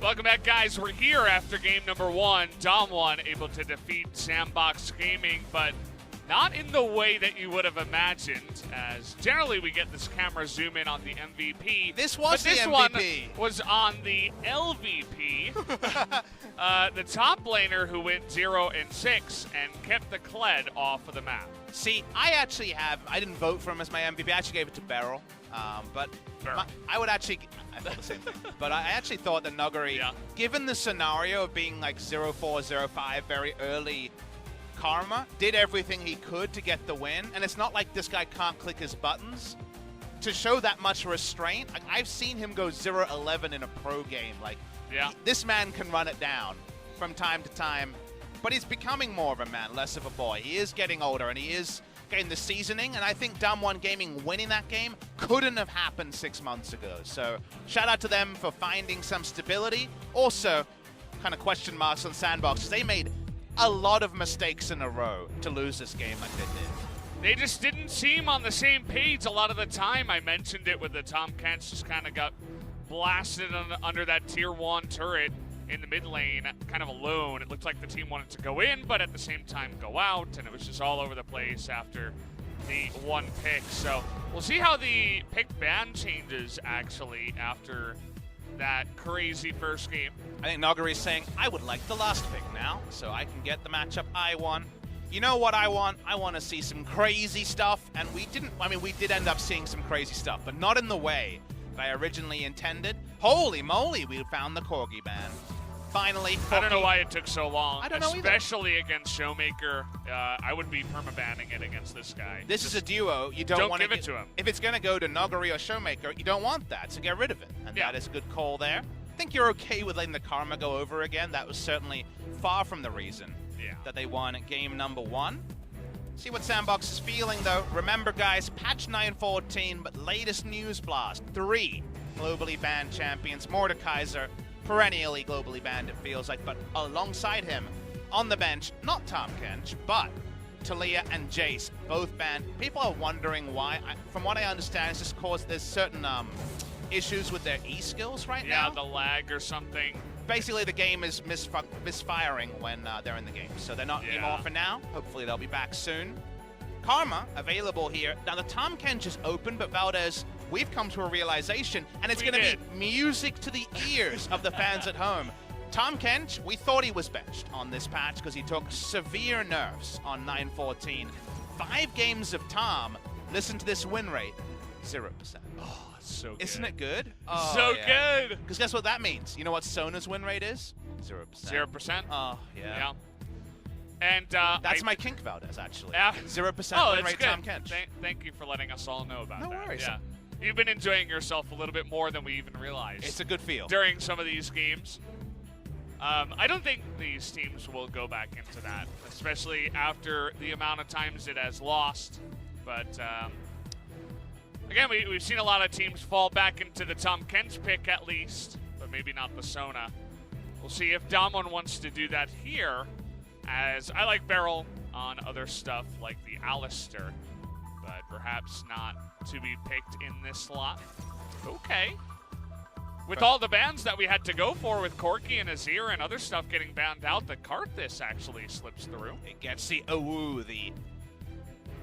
Welcome back, guys. We're here after game number 1. DAMWON able to defeat SANDBOX Gaming, but not in the way that you would have imagined, as generally we get this camera zoom in on the MVP. This was but the this MVP. one was on the LVP. The top laner who went 0-6 and kept the Kled off of the map. See, I didn't vote for him as my MVP. I actually gave it to BeryL. But I would actually, I thought the same thing. But I actually thought that Nuguri, given the scenario of being like 0-4, 0-5, very early Karma, did everything he could to get the win. And it's not like this guy can't click his buttons. To show that much restraint, like, I've seen him go 0-11 in a pro game. Like, this man can run it down from time to time. But he's becoming more of a man, less of a boy. He is getting older, and he is getting the seasoning. And I think DAMWON Gaming winning that game couldn't have happened 6 months ago. So shout out to them for finding some stability. Also, kind of question marks on SANDBOX, because they made a lot of mistakes in a row to lose this game like they did. They just didn't seem on the same page a lot of the time. I mentioned it with the Tahm Kench just kind of got blasted under that tier 1 turret in the mid lane, kind of alone. It looked like the team wanted to go in, but at the same time go out, and it was just all over the place after the one pick. So we'll see how the pick ban changes, actually, after that crazy first game. I think Nuguri's saying, I would like the last pick now, so I can get the matchup I want. You know what I want? I want to see some crazy stuff, and we did end up seeing some crazy stuff, but not in the way that I originally intended. Holy moly, we found the Corgi ban. Finally, Corgi. I don't know why it took so long. I don't know especially against ShowMaker. I would be permabanning it against this guy. This is a duo. You don't want to give it to him. If it's going to go to Nuguri or ShowMaker, you don't want that, so get rid of it. And that is a good call there. I think you're okay with letting the Karma go over again. That was certainly far from the reason that they won at game number 1. See what SANDBOX is feeling, though. Remember, guys, patch 9.14, but latest news blast. 3 globally banned champions. Mordekaiser, perennially globally banned, it feels like, but alongside him on the bench, not Tahm Kench, but Taliyah and Jace, both banned. People are wondering why. From what I understand, it's just because there's certain issues with their E-skills right now. Yeah, the lag or something. Basically, the game is misfiring when they're in the game, so they're not anymore for now. Hopefully, they'll be back soon. Karma available here. Now, the Tahm Kench is open, but Valdez, we've come to a realization, and it's going to be music to the ears of the fans at home. Tahm Kench, we thought he was benched on this patch because he took severe nerfs on 9.14. 5 games of Tahm. Listen to this win rate, 0%. Oh, so good. Isn't it good? Oh, so good. Because guess what that means? You know what Sona's win rate is? 0%. 0%? Oh, yeah. And that's my kink, Valdez, actually. 0% win rate Tahm Kench. Thank you for letting us all know about that. No worries. Yeah. You've been enjoying yourself a little bit more than we even realized. It's a good feel. During some of these games. I don't think these teams will go back into that, especially after the amount of times it has lost. But again, we've seen a lot of teams fall back into the Tahm Kench pick at least, but maybe not the Sona. We'll see if DAMWON wants to do that here, as I like BeryL on other stuff like the Alistair, but perhaps not to be picked in this slot. Okay. With all the bans that we had to go for with Corki and Azir and other stuff getting banned out, the Karthus actually slips through. It gets the ooh, the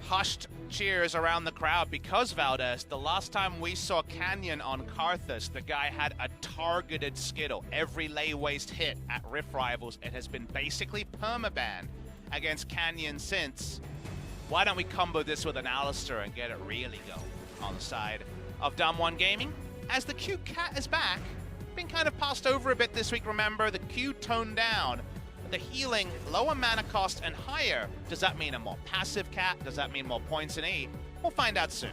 hushed cheers around the crowd because, Valdez, the last time we saw Canyon on Karthus, the guy had a targeted Skittle. Every lay waste hit at Rift Rivals, it has been basically permaban against Canyon since. Why don't we combo this with an Alistair and get it really going on the side of DAMWON Gaming? As the Q cat is back, been kind of passed over a bit this week, remember, the Q toned down. The healing, lower mana cost and higher. Does that mean a more passive cat? Does that mean more points in E? We'll find out soon.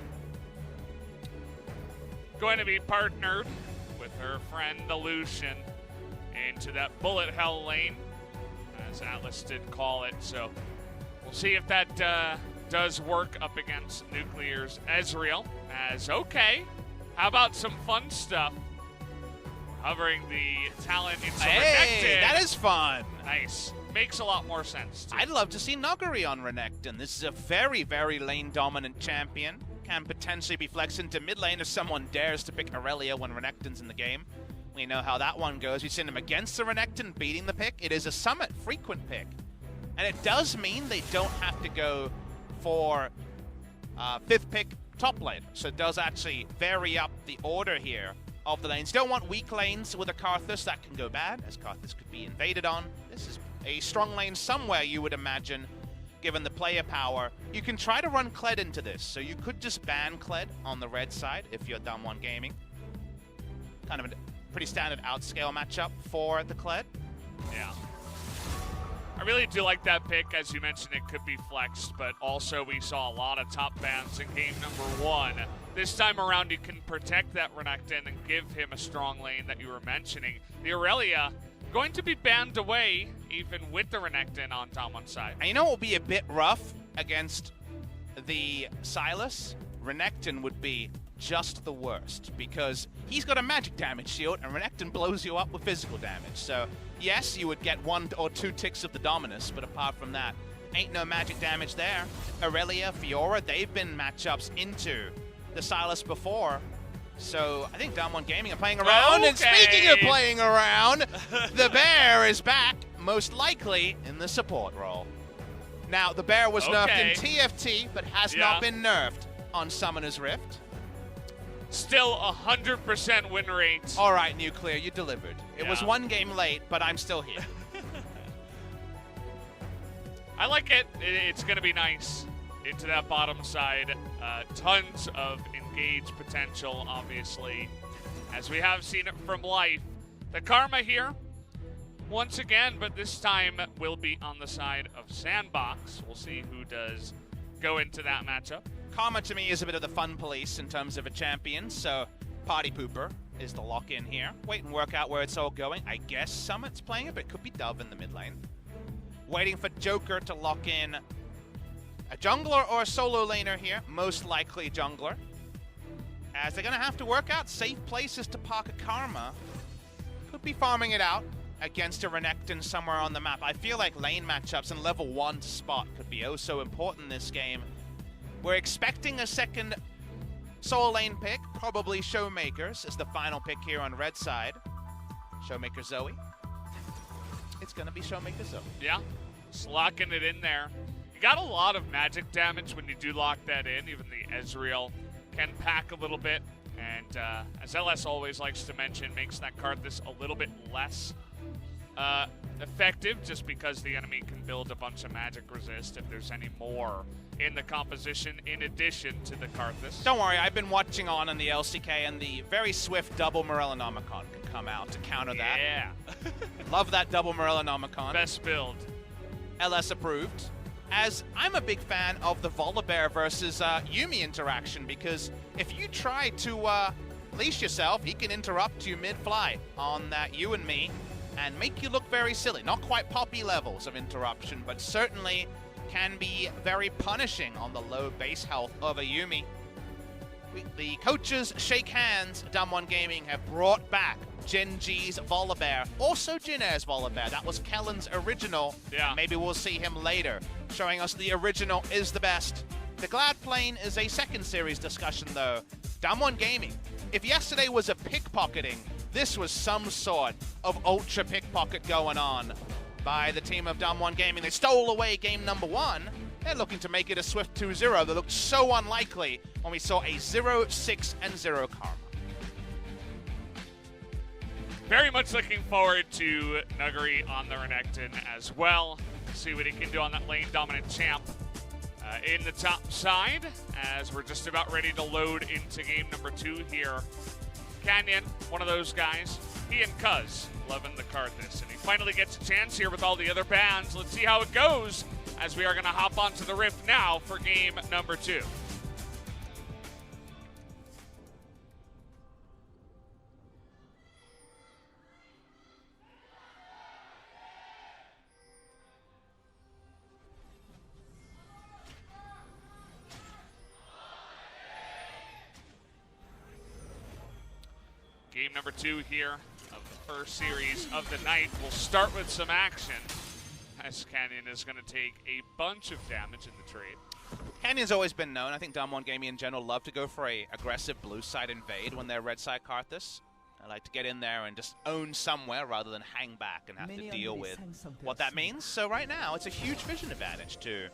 Going to be partnered with her friend, the Lucian, into that bullet hell lane, as Atlas did call it. So we'll see if that does work up against Nuclear's Ezreal. As okay, how about some fun stuff? Covering the talent in Hey, that is fun. Nice. Makes a lot more sense, too. I'd love to see Nuguri on Renekton. This is a very, very lane-dominant champion. Can potentially be flexed into mid lane if someone dares to pick Aurelia when Renekton's in the game. We know how that one goes. We've seen him against the Renekton beating the pick. It is a Summit frequent pick. And it does mean they don't have to go for 5th pick top lane. So it does actually vary up the order here of the lanes. Don't want weak lanes with a Karthus. That can go bad, as Karthus could be invaded on. This is a strong lane somewhere, you would imagine, given the player power. You can try to run Kled into this. So you could just ban Kled on the red side if you're DAMWON Gaming. Kind of a pretty standard outscale matchup for the Kled. Yeah. I really do like that pick. As you mentioned, it could be flexed, but also we saw a lot of top bans in game number 1. This time around, you can protect that Renekton and give him a strong lane that you were mentioning. The Aurelia going to be banned away, even with the Renekton on DAMWON's side. And you know what will be a bit rough against the Sylas? Renekton would be just the worst, because he's got a magic damage shield, and Renekton blows you up with physical damage. So, yes, you would get 1 or 2 ticks of the Dominus, but apart from that, ain't no magic damage there. Aurelia, Fiora, they've been matchups into the Sylas before. So, I think DAMWON Gaming are playing around, Okay. and speaking of playing around, the Bear is back, most likely in the support role. Now, the Bear was nerfed in TFT, but has not been nerfed on Summoner's Rift. Still 100% win rate. All right, Nuclear, you delivered. It was 1 game late, but I'm still here. I like it. It's going to be nice into that bottom side. Tons of engage potential, obviously, as we have seen it from Life. The Karma here, once again, but this time will be on the side of SANDBOX. We'll see who does go into that matchup. Karma, to me, is a bit of the fun police in terms of a champion, so Party Pooper is the lock-in here. Wait and work out where it's all going. I guess Summit's playing it, but it could be Dove in the mid lane. Waiting for Joker to lock in a jungler or a solo laner here. Most likely jungler. As they're going to have to work out safe places to park a Karma. Could be farming it out against a Renekton somewhere on the map. I feel like lane matchups and level 1 to spot could be oh so important this game. We're expecting a second solo lane pick, probably ShowMaker's is the final pick here on red side. ShowMaker Zoe. It's going to be ShowMaker Zoe. Yeah, just locking it in there. You got a lot of magic damage when you do lock that in. Even the Ezreal can pack a little bit. And as LS always likes to mention, makes that Karthus a little bit less effective, just because the enemy can build a bunch of magic resist if there's any more in the composition in addition to the Karthus. Don't worry, I've been watching on the LCK, and the very swift double Morellonomicon can come out to counter that. Yeah. Love that double Morellonomicon. Best build. LS approved. As I'm a big fan of the Volibear versus Yuumi interaction, because if you try to leash yourself, he can interrupt you mid-fly on that you and me and make you look very silly. Not quite Poppy levels of interruption, but certainly can be very punishing on the low base health of a Yuumi. The coaches shake hands. DAMWON Gaming have brought back Gen G's Volibear, also Jinair's Volibear. That was Kellen's original. Yeah. Maybe we'll see him later, showing us the original is the best. The Glad Plane is a second series discussion, though. DAMWON Gaming, if yesterday was a pickpocketing, this was some sort of ultra pickpocket going on by the team of DAMWON Gaming. They stole away game number 1. They're looking to make it a swift 2-0 that looked so unlikely when we saw a 0-6-0 Karma. Very much looking forward to Nuguri on the Renekton as well. See what he can do on that lane dominant champ in the top side, as we're just about ready to load into game number 2 here. Canyon, one of those guys, he and Cuz loving the Karthus, and he finally gets a chance here with all the other bans. Let's see how it goes, as we are going to hop onto the Rift now for game number 2. Game number 2 here of the first series of the night. We'll start with some action, as Canyon is going to take a bunch of damage in the trade. Canyon's always been known. I think DAMWON Gaming in general love to go for a aggressive blue side invade when they're red side Karthus. I like to get in there and just own somewhere rather than hang back and have to deal with what that means. So right now, it's a huge vision advantage to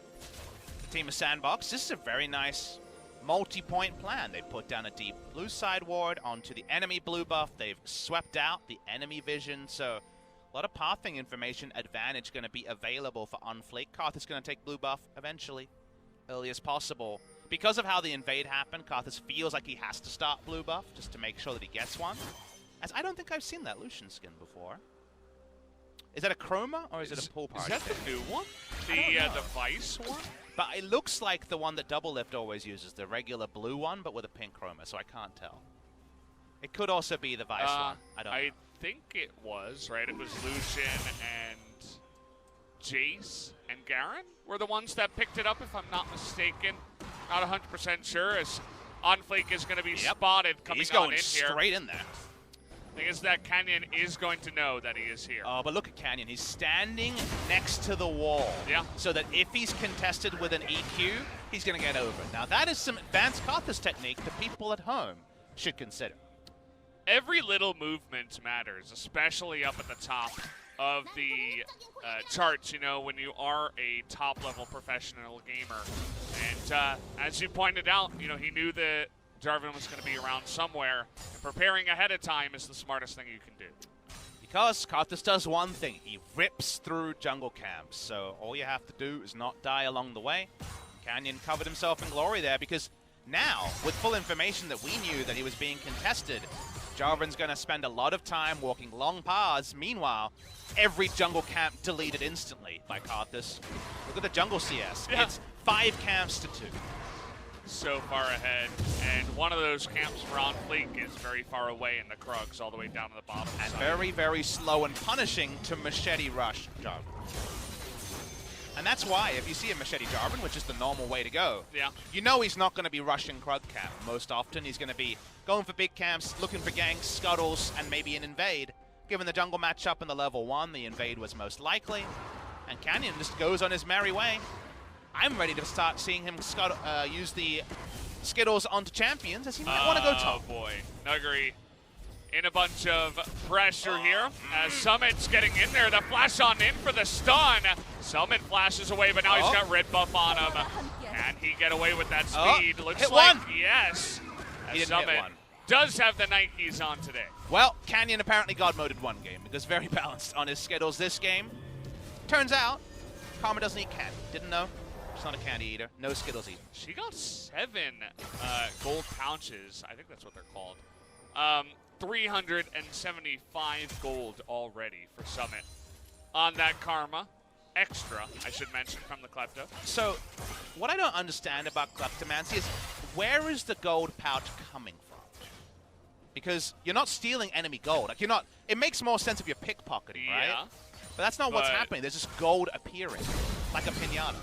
the team of SANDBOX. This is a very nice multi-point plan. They put down a deep blue side ward onto the enemy blue buff. They've swept out the enemy vision, so a lot of pathing information advantage going to be available for OnFleek. Karthus is going to take blue buff eventually, early as possible. Because of how the invade happened, Karthus feels like he has to start blue buff just to make sure that he gets one. As I don't think I've seen that Lucian skin before. Is that a chroma or is it a pool party? Is that the new one? The Vice one? But it looks like the one that Double Lift always uses, the regular blue one, but with a pink chroma, so I can't tell. It could also be the Vice one. I don't know. I think it was, right? It was Lucian and Jace and Garen were the ones that picked it up, if I'm not mistaken. Not 100% sure, as OnFleek is going to be spotted coming on in here. He's going straight in there. Thing is that Canyon is going to know that he is here. Oh, but look at Canyon. He's standing next to the wall. Yeah. So that if he's contested with an EQ, he's going to get over. Now, that is some advanced Karthus technique that people at home should consider. Every little movement matters, especially up at the top of the charts, you know, when you are a top-level professional gamer. And as you pointed out, you know, he knew that Jarvan was going to be around somewhere, and preparing ahead of time is the smartest thing you can do. Because Karthus does one thing. He rips through jungle camps, so all you have to do is not die along the way. Canyon covered himself in glory there, because now, with full information that we knew that he was being contested, Jarvan's going to spend a lot of time walking long paths. Meanwhile, every jungle camp deleted instantly by Karthus. Look at the jungle CS. Yeah. It's 5 camps to 2. So far ahead, and one of those camps for OnFleek is very far away in the Krugs, all the way down to the bottom and side. Very, very slow and punishing to machete rush Jarvan. And that's why, if you see a machete Jarvan, which is the normal way to go, you know he's not going to be rushing Krug camp. Most often, he's going to be going for big camps, looking for ganks, scuttles, and maybe an invade. Given the jungle matchup in the level 1, the invade was most likely. And Canyon just goes on his merry way. I'm ready to start seeing him use the Skittles onto champions, as he might want to go top. Oh boy, Nuguri in a bunch of pressure here, as Summit's getting in there. The flash on in for the stun. Summit flashes away, but now he's got red buff on him. Can he get away with that speed? Looks hit like one. Yes. He didn't Summit hit one. Does have the Nikes on today. Well, Canyon apparently God moded one game, because very balanced on his Skittles this game. Turns out, Karma doesn't eat candy. Didn't know. She's not a candy eater. No Skittles eater. She got 7 gold pouches. I think that's what they're called. 375 gold already for Summit on that Karma. Extra, I should mention, from the Klepto. So, what I don't understand about Kleptomancy is, where is the gold pouch coming from? Because you're not stealing enemy gold. Like, you're not. It makes more sense if you're pickpocketing, right? Yeah. But that's not what's happening. There's just gold appearing, like a pinata.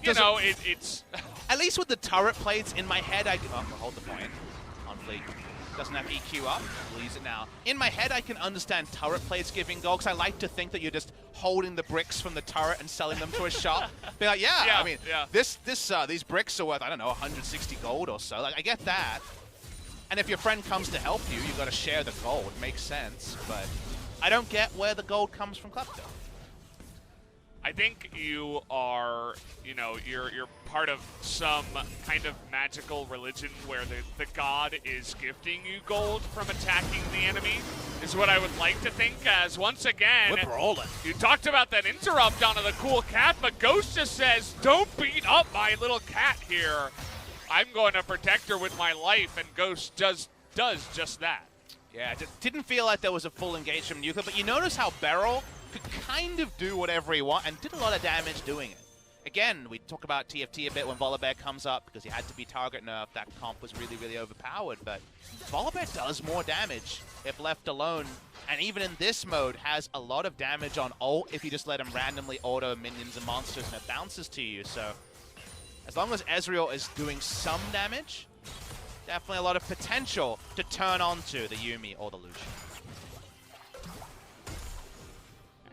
You know, it's... At least with the turret plates in my head, I can... Oh, hold the point. OnFleek doesn't have EQ up. We'll use it now. In my head, I can understand turret plates giving gold, because I like to think that you're just holding the bricks from the turret and selling them to a shop. Be like, I mean, these bricks are worth, I don't know, 160 gold or so. Like, I get that. And if your friend comes to help you, you've got to share the gold. It makes sense, but I don't get where the gold comes from Klepto. I think you are, you know, you're part of some kind of magical religion where the god is gifting you gold from attacking the enemy, is what I would like to think, as once again, we're brawling. You talked about that interrupt onto the cool cat, but Ghost just says, don't beat up my little cat here. I'm going to protect her with my life, and Ghost does just that. Yeah, it didn't feel like there was a full engagement from Yuka, but you notice how BeryL could kind of do whatever he wanted and did a lot of damage doing it. Again, we talk about TFT a bit when Volibear comes up because he had to be target nerfed. That comp was really, really overpowered, but Volibear does more damage if left alone, and even in this mode has a lot of damage on ult if you just let him randomly auto minions and monsters and it bounces to you. So as long as Ezreal is doing some damage, definitely a lot of potential to turn onto the Yuumi or the Lucian.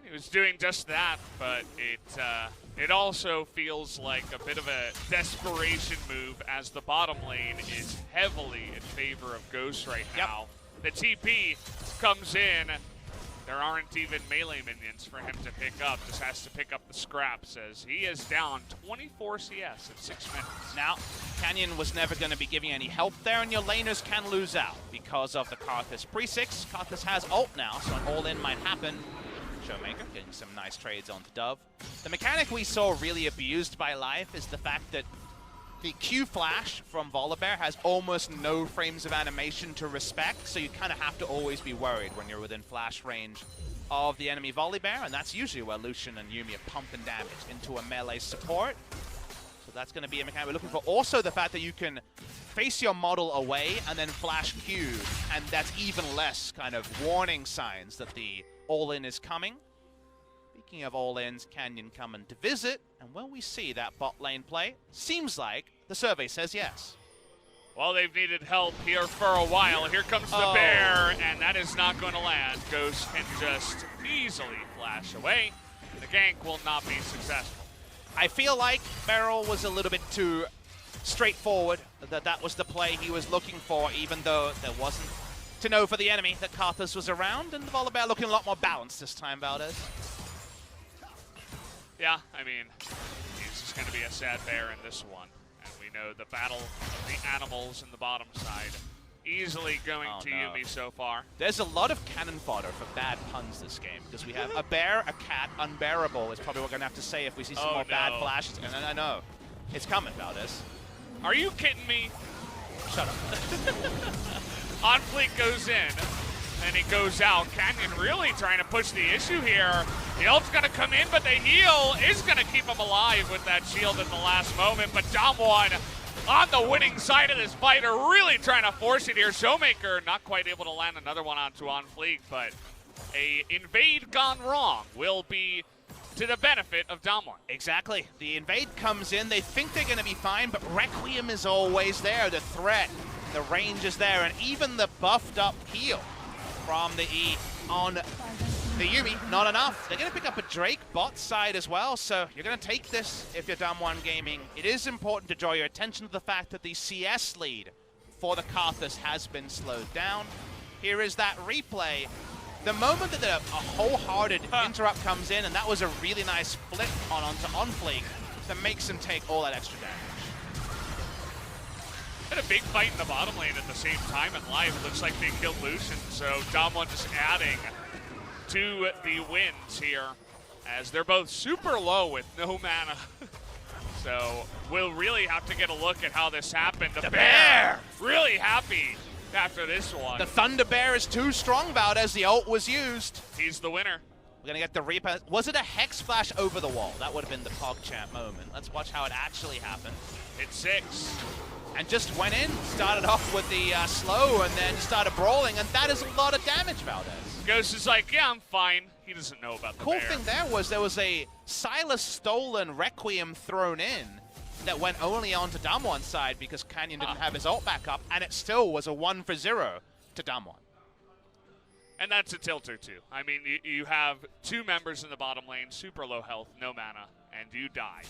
He was doing just that, but it also feels like a bit of a desperation move as the bottom lane is heavily in favor of Ghost right now. the TP comes in. There aren't even melee minions for him to pick up. Just has to pick up the scraps as he is down 24 CS in 6 minutes. Now, Canyon was never going to be giving any help there, and your laners can lose out because of the Karthus pre-6. Karthus has ult now, so an all-in might happen. ShowMaker getting some nice trades onto Dove. The mechanic we saw really abused by Life is the fact that the Q flash from Volibear has almost no frames of animation to respect, so you kind of have to always be worried when you're within flash range of the enemy Volibear, and that's usually where Lucian and Yuumi are pumping damage into a melee support. So that's going to be a mechanic we're looking for. Also, the fact that you can face your model away and then flash Q, and that's even less kind of warning signs that the all-in is coming. Speaking of all-ins, Canyon coming to visit, and will we see that bot lane play? Seems like the survey says yes. Well, they've needed help here for a while. Here comes the bear, and that is not going to land. Ghost can just easily flash away. The gank will not be successful. I feel like BeryL was a little bit too straightforward, that was the play he was looking for, even though there wasn't to know for the enemy that Karthus was around, and the Volibear looking a lot more balanced this time, Valdez. Yeah, I mean, he's just going to be a sad bear in this one. And we know the battle of the animals in the bottom side easily going to Yuumi so far. There's a lot of cannon fodder for bad puns this game, because we have a bear, a cat, unbearable is probably what we're going to have to say if we see some more bad flashes. And I know. It's coming, Valdez. Are you kidding me? Shut up. OnFleek goes in, and he goes out. Canyon really trying to push the issue here. The ult's going to come in, but the heal is going to keep him alive with that shield at the last moment. But DAMWON on the winning side of this fight are really trying to force it here. ShowMaker not quite able to land another one onto OnFleek, but a invade gone wrong will be to the benefit of DAMWON. Exactly. The invade comes in. They think they're going to be fine, but Requiem is always there. The threat, the range is there, and even the buffed up heal from the E on the Yuumi, not enough. They're going to pick up a Drake bot side as well, so you're going to take this if you're DAMWON Gaming. It is important to draw your attention to the fact that the CS lead for the Karthus has been slowed down. Here is that replay. The moment that a wholehearted interrupt comes in, and that was a really nice flip onto OnFleek, that makes him take all that extra damage. Had a big fight in the bottom lane at the same time in live. Looks like they killed Lucian, so DAMWON just adding to the wins here, as they're both super low with no mana. So we'll really have to get a look at how this happened. The bear! Really happy after this one. The Thunder Bear is too strong, Bout, as the ult was used. He's the winner. We're going to get the Reaper. Was it a Hex Flash over the wall? That would have been the PogChamp moment. Let's watch how it actually happened. It's 6. And just went in, started off with the slow, and then started brawling, and that is a lot of damage, Valdez. Ghost is like, yeah, I'm fine. He doesn't know about the cool bear. Thing there was a Sylas stolen Requiem thrown in that went only onto DAMWON's side because Canyon didn't have his ult back up, and it still was a 1-for-0 to DAMWON. And that's a tilter, too. I mean, you have 2 members in the bottom lane, super low health, no mana, and you die.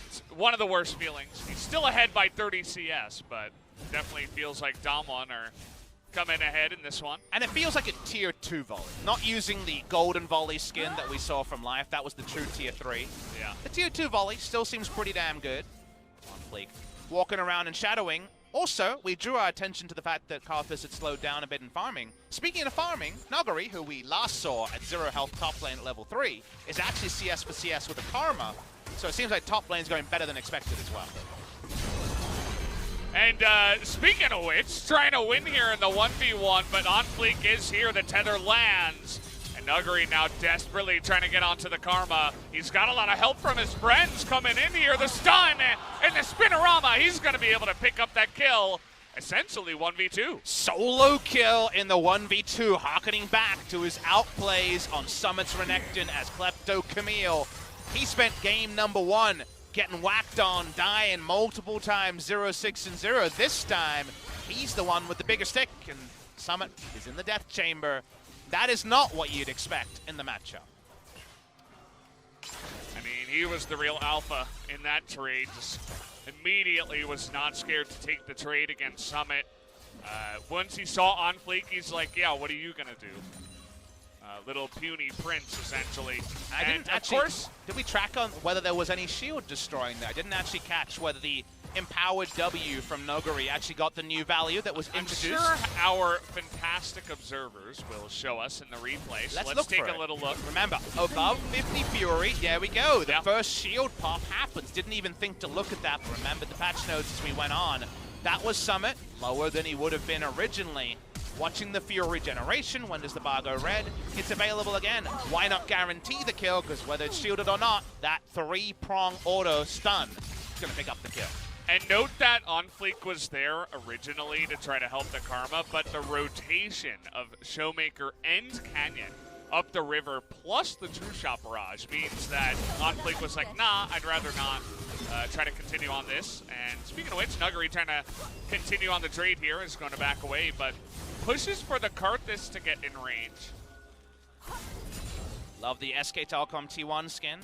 It's one of the worst feelings. He's still ahead by 30 CS, but definitely feels like DAMWON are coming ahead in this one. And it feels like a tier 2 volley. Not using the golden volley skin that we saw from Life. That was the true tier 3. Yeah. The tier 2 volley still seems pretty damn good. OnFleek walking around and shadowing. Also, we drew our attention to the fact that Karthus had slowed down a bit in farming. Speaking of farming, Nuguri, who we last saw at 0 health top lane at level 3, is actually CS for CS with a Karma. So it seems like top lane's going better than expected as well. And speaking of which, trying to win here in the 1v1, but OnFleek is here. The tether lands. And Nuguri now desperately trying to get onto the Karma. He's got a lot of help from his friends coming in here. The stun and the Spinorama. He's going to be able to pick up that kill. Essentially 1v2. Solo kill in the 1v2, harkening back to his outplays on Summit's Renekton as Klepto Camille. He spent game number 1 getting whacked on, dying multiple times, 0, 6, and 0. This time, he's the one with the bigger stick, and Summit is in the death chamber. That is not what you'd expect in the matchup. I mean, he was the real alpha in that trade. Just immediately was not scared to take the trade against Summit. Once he saw OnFleek, he's like, yeah, what are you going to do? Little puny prince, essentially. And of course, did we track on whether there was any shield destroying there? I didn't actually catch whether the empowered W from Nuguri actually got the new value that was introduced. I'm sure our fantastic observers will show us in the replay. So let's take a little look. Remember, above 50 Fury, there we go. The first shield pop happens. Didn't even think to look at that, but remember the patch notes as we went on. That was Summit, lower than he would have been originally. Watching the Fury generation, when does the bar go red? It's available again. Why not guarantee the kill? Because whether it's shielded or not, that 3-prong auto stun is going to pick up the kill. And note that OnFleek was there originally to try to help the Karma, but the rotation of ShowMaker and Canyon up the river plus the True Shot barrage means that OnFleek was like, nah, I'd rather not try to continue on this. And speaking of which, Nuguri trying to continue on the trade here is going to back away, but pushes for the Karthus to get in range. Love the SK Telecom T1 skin.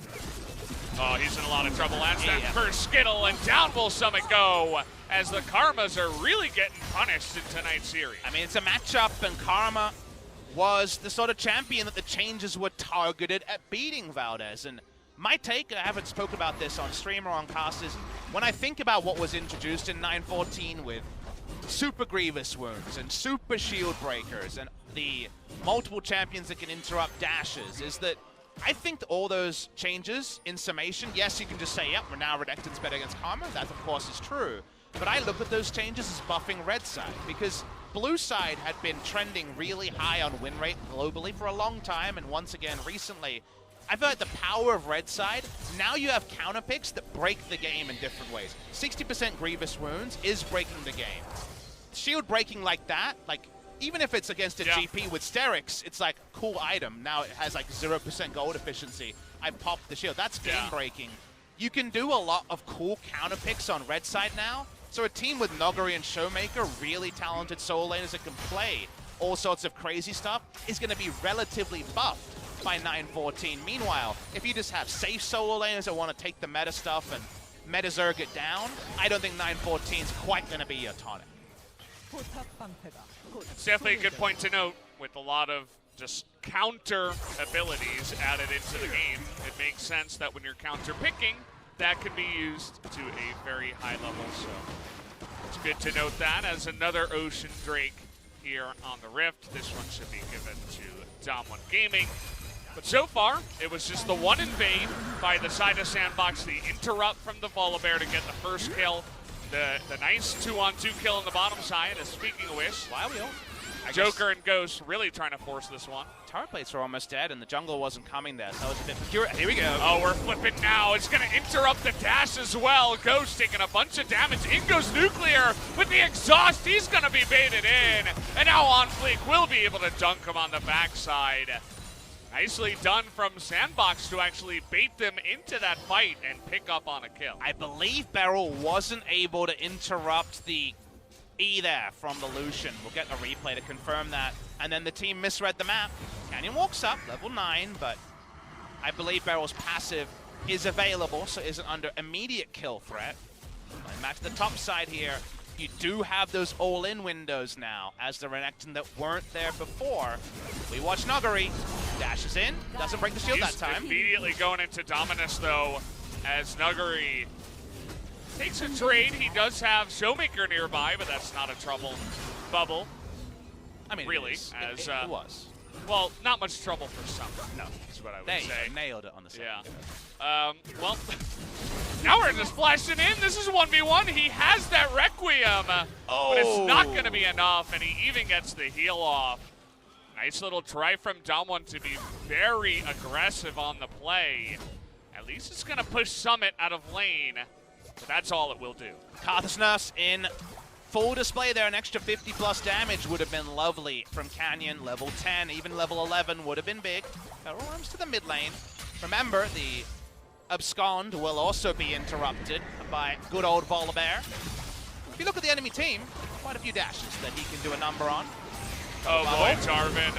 Oh, he's in a lot of trouble. That's that first Skittle, and down will Summit go as the Karmas are really getting punished in tonight's series. I mean, it's a matchup, and Karma was the sort of champion that the changes were targeted at beating Valdez. And my take, I haven't spoken about this on stream or on cast, is when I think about what was introduced in 9.14 with super grievous wounds and super shield breakers and the multiple champions that can interrupt dashes, is that I think that all those changes in summation, yes, you can just say, yep, now Renekton's better against Karma. That, of course, is true. But I look at those changes as buffing red side, because blue side had been trending really high on win rate globally for a long time, and once again, recently, I feel like the power of red side, now you have counter picks that break the game in different ways. 60% grievous wounds is breaking the game. Shield breaking like that, like, even if it's against a GP with Sterix, it's like, cool item. Now it has like 0% gold efficiency. I popped the shield. That's game breaking. You can do a lot of cool counter picks on red side now. So a team with Nuguri and ShowMaker, really talented solo laners that can play all sorts of crazy stuff, is going to be relatively buffed by 9.14. Meanwhile, if you just have safe solo laners that want to take the meta stuff and meta Zerg it down, I don't think 9.14 is quite going to be your tonic. It's definitely a good point to note. With a lot of just counter abilities added into the game, it makes sense that when you're counter picking, that can be used to a very high level. So it's good to note that as another Ocean Drake here on the Rift. This one should be given to DAMWON Gaming. But so far, it was just the one invade by the side of SANDBOX, the interrupt from the Volibear to get the first kill. The nice 2-on-2 kill on the bottom side, as speaking of which, Joker and Ghost really trying to force this one. Tower plates are almost dead, and the jungle wasn't coming there, so that was a bit peculiar. Here we go. Oh, we're flipping now. It's going to interrupt the dash as well. Ghost taking a bunch of damage. In goes Nuclear with the exhaust. He's going to be baited in. And now OnFleek will be able to dunk him on the backside. Nicely done from SANDBOX to actually bait them into that fight and pick up on a kill. I believe BeryL wasn't able to interrupt the E there from the Lucian. We'll get a replay to confirm that. And then the team misread the map. Canyon walks up, level 9, but I believe BeryL's passive is available, so isn't under immediate kill threat. And back to the top side here. You do have those all-in windows now, as the Renekton that weren't there before. We watch Nuguri, dashes in, doesn't break the shield that time. Immediately going into Dominus, though, as Nuguri takes a trade. He does have ShowMaker nearby, but that's not a trouble bubble. I mean, really, it was. Well, not much trouble for some. No, is what I would say. Nailed it on the second. Yeah. Well, now we're just flashing in. This is 1v1. He has that Requiem, but it's not going to be enough, and he even gets the heal off. Nice little try from DWG to be very aggressive on the play. At least it's going to push Summit out of lane, but that's all it will do. Karthus in full display there. An extra 50+ damage would have been lovely from Canyon. Level 10, even level 11 would have been big. BeryL arms to the mid lane. Remember, the Abscond will also be interrupted by good old Volibear. If you look at the enemy team, quite a few dashes that he can do a number on. Oh boy, Jarvan.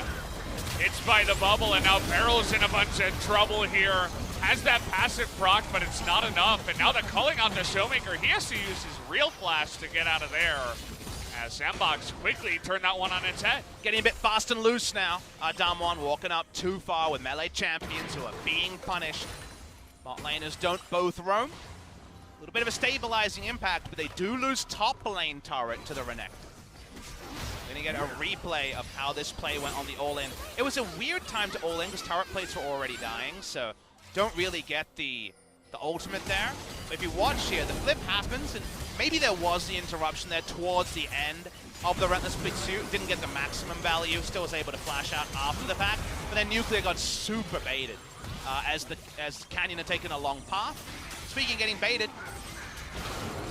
It's by the bubble, and now BeryL's in a bunch of trouble here. Has that passive proc, but it's not enough. And now they're calling out the ShowMaker. He has to use his real flash to get out of there. as SANDBOX quickly turned that one on its head. Getting a bit fast and loose now. DAMWON walking up too far with melee champions who are being punished. Bot laners don't both roam. A little bit of a stabilizing impact, but they do lose top lane turret to the Renekton. We're going to get a replay of how this play went on the all-in. It was a weird time to all-in because turret plates were already dying, so don't really get the ultimate there. But if you watch here, the flip happens, and maybe there was the interruption there towards the end of the Relentless Pursuit. Didn't get the maximum value, still was able to flash out after the fact, but then Nuclear got super baited as Canyon had taken a long path. Speaking of getting baited,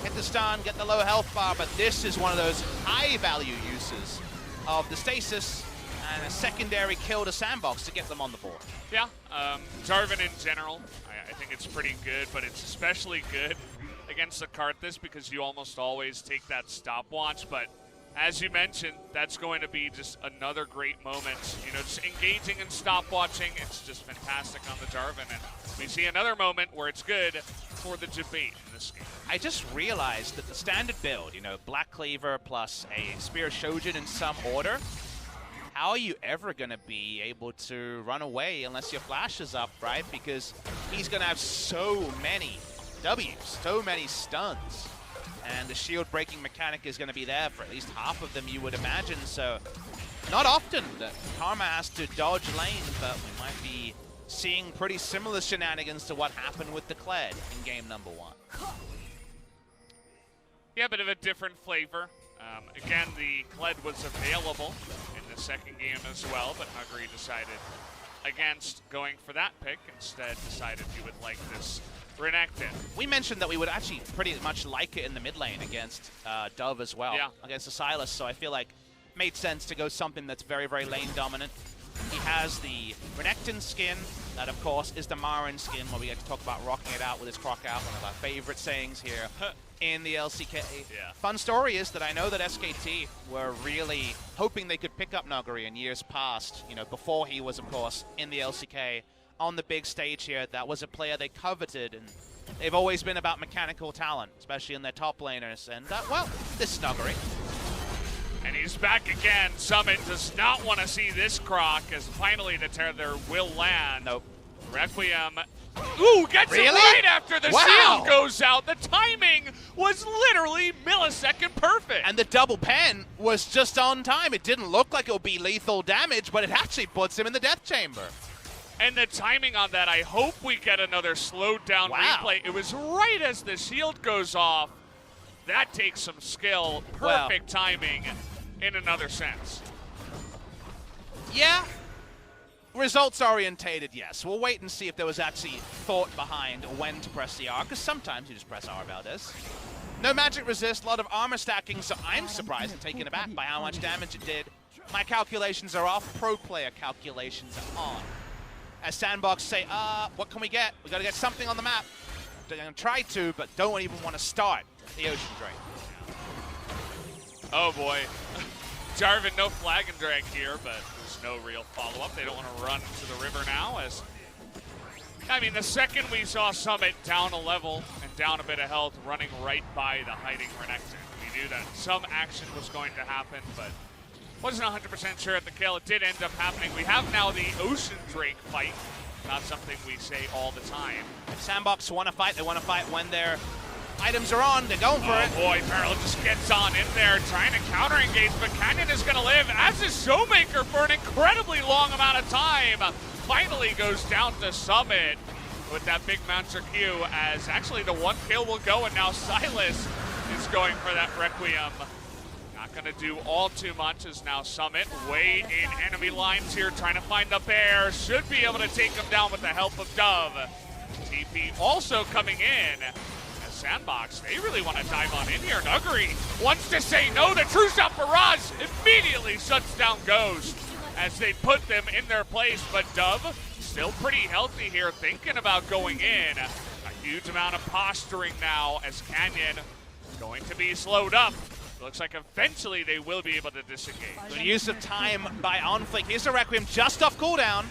get the stun, get the low health bar, but this is one of those high value uses of the stasis and a secondary kill to SANDBOX to get them on the board. Yeah, Jarvan in general, I think it's pretty good, but it's especially good against the Karthus because you almost always take that stopwatch, but as you mentioned, that's going to be just another great moment. You know, just engaging and stopwatching, it's just fantastic on the Jarvan, and we see another moment where it's good for the debate in this game. I just realized that the standard build, you know, Black Cleaver plus a Spear Shojin in some order, how are you ever going to be able to run away unless your flash is up, right? Because he's going to have so many W's, so many stuns. And the shield breaking mechanic is going to be there for at least half of them, you would imagine. So not often that Karma has to dodge lane, but we might be seeing pretty similar shenanigans to what happened with the Kled in game number 1. Yeah, a bit of a different flavor. Again, the Kled was available in the second game as well, but Nuguri decided against going for that pick. Instead, decided he would like this Renekton. We mentioned that we would actually pretty much like it in the mid lane against Dove as well, against the Sylas, so I feel like it made sense to go something that's very, very lane dominant. He has the Renekton skin, that of course is the Marin skin, where we get to talk about rocking it out with his croc out, one of our favorite sayings here in the LCK. Fun story is that I know that SKT were really hoping they could pick up Nuguri in years past, you know, before he was of course in the LCK on the big stage here. That was a player they coveted, and they've always been about mechanical talent, especially in their top laners, and well, this is Nuguri. And he's back again. Summit does not want to see this croc, as finally the tether will land. Nope. Requiem. Ooh, gets it right after the shield goes out. The timing was literally millisecond perfect. And the double pen was just on time. It didn't look like it would be lethal damage, but it actually puts him in the death chamber. And the timing on that, I hope we get another slowed down replay. It was right as the shield goes off. That takes some skill. Perfect timing in another sense. Yeah. Results orientated, yes. We'll wait and see if there was actually thought behind when to press the R, because sometimes you just press R about this. No magic resist, a lot of armor stacking, so I'm surprised and taken aback by how much damage it did. My calculations are off, pro player calculations are on. As SANDBOX say, what can we get? We gotta get something on the map. They're gonna try to, but don't even want to start the Ocean Drain. Oh boy. Jarvan, no flag and drag here, but there's no real follow-up. They don't want to run to the river now, as I mean, the second we saw Summit down a level and down a bit of health, running right by the hiding Renekton, we knew that some action was going to happen, but wasn't 100% sure at the kill. It did end up happening. We have now the Ocean Drake fight. Not something we say all the time. If SANDBOX want to fight, they want to fight when their items are on. They're going for it. Oh boy, BeryL just gets on in there, trying to counter-engage, but Canyon is going to live, as is ShowMaker for an incredibly long amount of time. Finally goes down to Summit with that big Mounter Q, as actually the one kill will go, and now Sylas is going for that Requiem. Not going to do all too much, as now Summit way in enemy lines here, trying to find the bear. Should be able to take him down with the help of Dove. TP also coming in. As SANDBOX, they really want to dive on in here. Nuguri wants to say no. The True Shot Barrage immediately shuts down Ghost as they put them in their place, but Dove still pretty healthy here, thinking about going in. A huge amount of posturing now, as Canyon going to be slowed up. Looks like eventually they will be able to disengage. Good use of time by OnFleek. Here's the Requiem just off cooldown.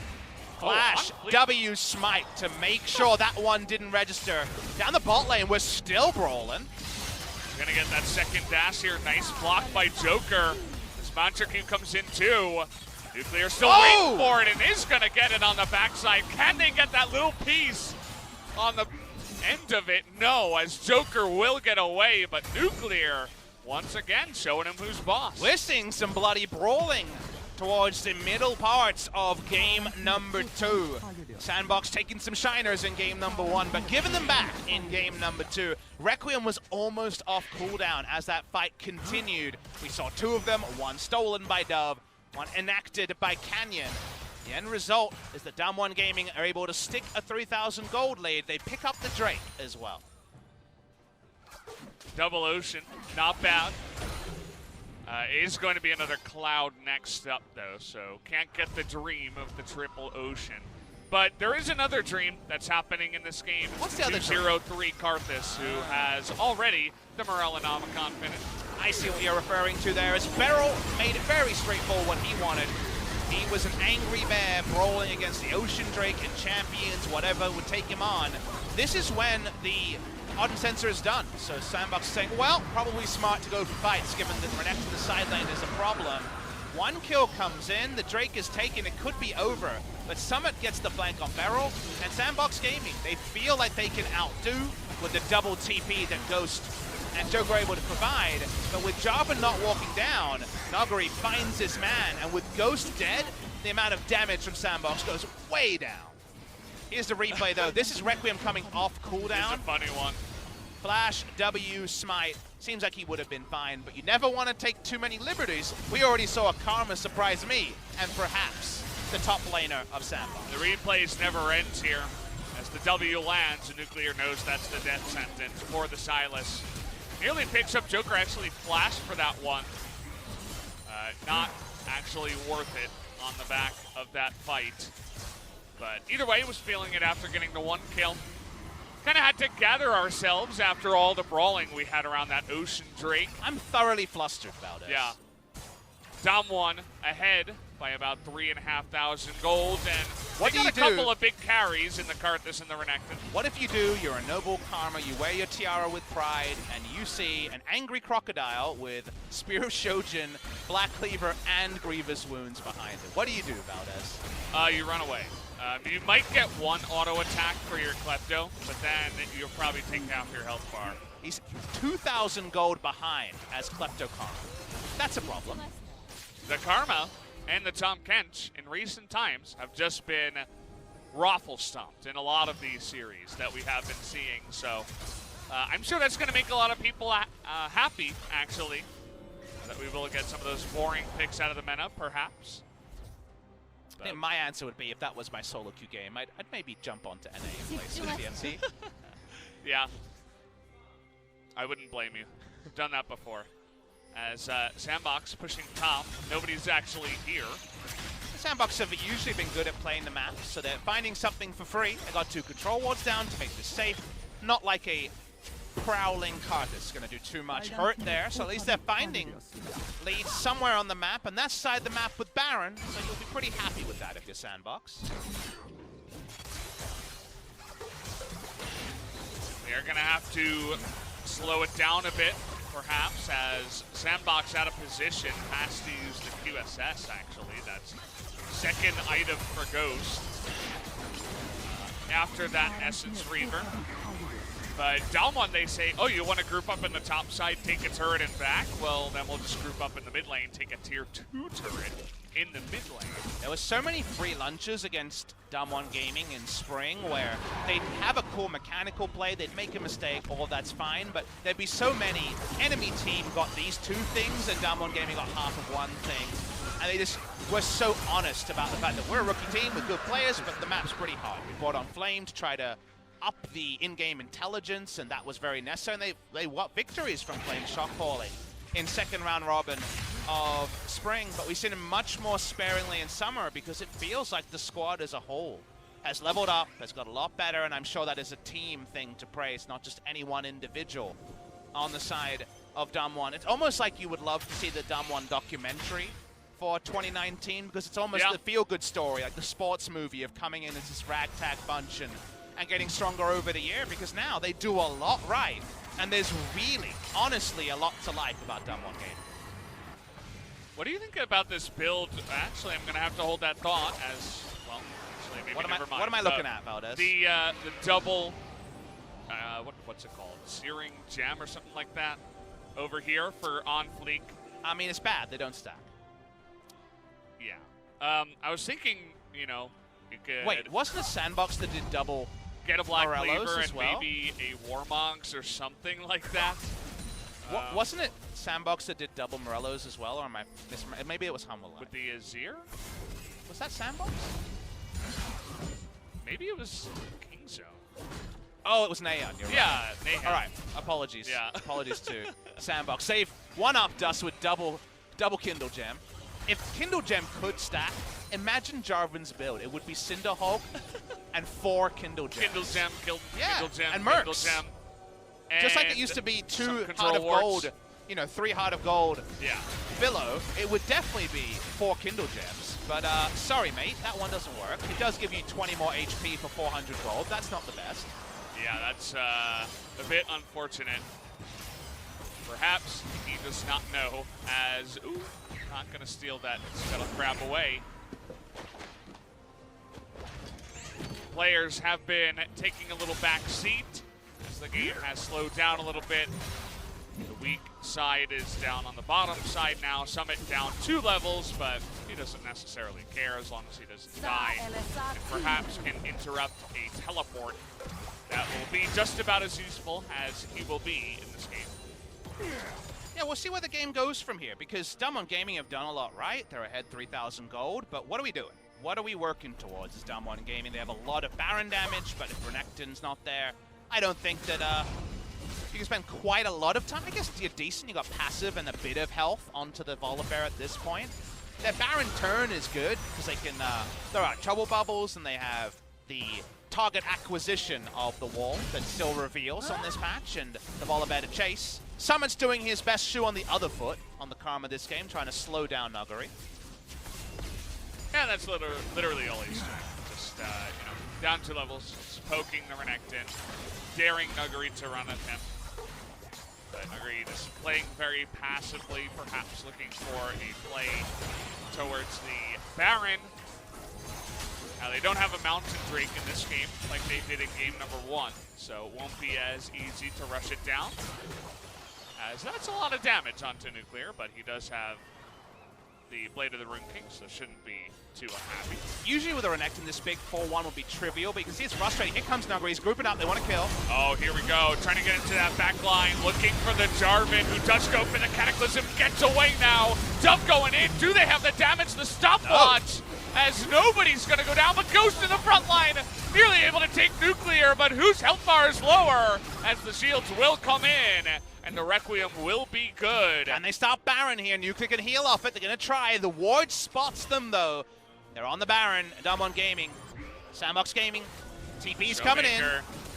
Flash, W smite to make sure that one didn't register. Down the bot lane, we're still brawling. Gonna get that second dash here. Nice block by Joker. This Monster King comes in too. Nuclear still waiting for it and is gonna get it on the backside. Can they get that little piece on the end of it? No, as Joker will get away, but Nuclear once again showing him who's boss. We're seeing some bloody brawling towards the middle parts of game number 2. SANDBOX taking some shiners in game number 1, but giving them back in game number 2. Requiem was almost off cooldown as that fight continued. We saw 2 of them, one stolen by Dove, one enacted by Canyon. The end result is that DAMWON Gaming are able to stick a 3,000 gold lead. They pick up the Drake as well. Double Ocean, not bad. Is going to be another Cloud next up, though, so can't get the dream of the triple Ocean. But there is another dream that's happening in this game. What's the other 203 Karthus, who has already the BeryL and Omicron finish. I see what you're referring to there. As BeryL made it very straightforward what he wanted. He was an angry bear brawling against the Ocean Drake and champions, whatever would take him on. This is when the Ardent Sensor is done. So SANDBOX is saying, well, probably smart to go for fights given that Renekton the side lane is a problem. One kill comes in, the Drake is taken, it could be over. But Summit gets the flank on BeryL, and SANDBOX Gaming, they feel like they can outdo with the double TP that Ghost and Joker are able to provide. But with Jarvan not walking down, Nuguri finds his man, and with Ghost dead, the amount of damage from SANDBOX goes way down. Here's the replay though. This is Requiem coming off cooldown. It's a funny one. Flash, W, Smite. Seems like he would have been fine, but you never want to take too many liberties. We already saw a Karma surprise me, and perhaps the top laner of SANDBOX. The replays never ends here. As the W lands, the Nuclear knows that's the death sentence for the Sylas. Nearly picks up Joker, actually flashed for that one. Not actually worth it on the back of that fight. But either way, was feeling it after getting the 1 kill. Kind of had to gather ourselves after all the brawling we had around that Ocean Drake. I'm thoroughly flustered about it. Yeah. DAMWON ahead by about 3,500 gold, and what they got a couple of big carries in the Karthus and the Renekton. What if you do, you're a noble Karma, you wear your tiara with pride, and you see an angry crocodile with Spear of Shojin, Black Cleaver, and Grievous Wounds behind it? What do you do, Valdez? You run away. You might get 1 auto attack for your Klepto, but then you'll probably take half your health bar. He's 2,000 gold behind as Klepto Karma. That's a problem. The Karma and the Tom Kench in recent times have just been raffle stomped in a lot of these series that we have been seeing. So I'm sure that's going to make a lot of people happy, actually, that we will get some of those boring picks out of the meta, perhaps. I think my answer would be, if that was my solo queue game, I'd maybe jump onto NA and play some DMC. Yeah. I wouldn't blame you. Done that before. As SANDBOX pushing top, nobody's actually here. SANDBOX have usually been good at playing the map, so they're finding something for free. They got 2 control wards down to make this safe. Not like a prowling Karthus going to do too much hurt there, so at least they're finding leads somewhere on the map, and that's side the map with Baron, so you'll be pretty happy with that if you're SANDBOX. They're going to have to slow it down a bit, perhaps, as SANDBOX out of position has to use the QSS, actually. That's second item for Ghost after that Essence Reaver. But DWG, they say, oh, you want to group up in the top side, take a turret and back? Well, then we'll just group up in the mid lane, take a tier 2 turret in the mid lane. There was so many free lunches against DWG Gaming in spring where they'd have a cool mechanical play, they'd make a mistake, all that's fine, but there'd be so many. Enemy team got these 2 things and DWG Gaming got half of 1 thing. And they just were so honest about the fact that we're a rookie team with good players, but the map's pretty hard. We brought on Flame to try to up the in-game intelligence, and that was very necessary. And they got victories from Flame shot calling in second round robin of spring, but we've seen him much more sparingly in summer because it feels like the squad as a whole has leveled up, has got a lot better, and I'm sure that is a team thing to praise, not just any one individual on the side of DAMWON. It's almost like you would love to see the DAMWON documentary for 2019 because it's almost the feel-good story, like the sports movie of coming in as this ragtag bunch and and getting stronger over the year, because now they do a lot right. And there's really, honestly, a lot to like about DAMWON game. What do you think about this build? Actually, I'm going to have to hold that thought as, well, actually, maybe never mind. What am I looking at, Valdez? The double, what's it called? Searing Gem or something like that over here for OnFleek. I mean, it's bad. They don't stack. Yeah. I was thinking, you know, you could... Wait, wasn't it SANDBOX that did double get a Black Cleaver and well? maybe a Warmonks or something like that? Wasn't it SANDBOX that did double Morellos as well, or am I maybe it was Humble? With the Azir? Was that SANDBOX? Maybe it was Kingzone. Oh, it was Naeon. You're yeah, right. Naeon. All right, apologies. Yeah. Apologies to SANDBOX. Save one up Dust with double Kindle Gem. If Kindle Gem could stack, imagine Jarvan's build. It would be Cinderhulk and 4 Kindle Gems. Kindle Gem, Kindle Gem, and Kindle Mercs. Gem. Just like it used to be 2 Heart of Gold, you know, 3 Heart of Gold. Yeah. Below, it would definitely be 4 Kindle Gems. But sorry, mate, that one doesn't work. It does give you 20 more HP for 400 gold. That's not the best. Yeah, that's a bit unfortunate. Perhaps he does not know as, ooh, not going to steal that Scuttle Crab away. Players have been taking a little back seat as the game has slowed down a little bit. The weak side is down on the bottom side now. Summit down 2 levels, but he doesn't necessarily care as long as he doesn't die. And perhaps can interrupt a teleport that will be just about as useful as he will be in this game. Yeah, we'll see where the game goes from here, because DAMWON Gaming have done a lot right. They're ahead 3,000 gold, but what are we doing? What are we working towards as DAMWON Gaming? They have a lot of Baron damage, but if Renekton's not there, I don't think that you can spend quite a lot of time. I guess you're decent. You got passive and a bit of health onto the Volibear at this point. Their Baron turn is good, because they can throw out Trouble Bubbles, and they have the target acquisition of the wall that still reveals on this patch, and the Volibear to chase. Summit's doing his best shoe on the other foot on the Karma this game, trying to slow down Nuguri. Yeah, that's literally all he's doing. Just, you know, down 2 levels, just poking the Renekton, daring Nuguri to run at him. But Nuguri just playing very passively, perhaps looking for a play towards the Baron. Now, they don't have a Mountain Drake in this game like they did in game number 1, so it won't be as easy to rush it down. As that's a lot of damage onto Nuclear, but he does have the Blade of the Rune King, so shouldn't be too unhappy. Usually with a Renekton, this big 4-1 would be trivial, but you can see it's frustrating. Here comes Nuguri. He's grouping up. They want to kill. Oh, here we go. Trying to get into that back line. Looking for the Jarvan, who does go for the Cataclysm. Gets away now. Dove going in. Do they have the damage? The stopwatch. As nobody's going to go down, but Ghost in the front line. Nearly able to take Nuclear, but whose health bar is lower? As the shields will come in. And the Requiem will be good. And they stop Baron here. Nuclear can heal off it. They're going to try. The ward spots them, though. They're on the Baron. DAMWON Gaming. SANDBOX Gaming. TP's coming in.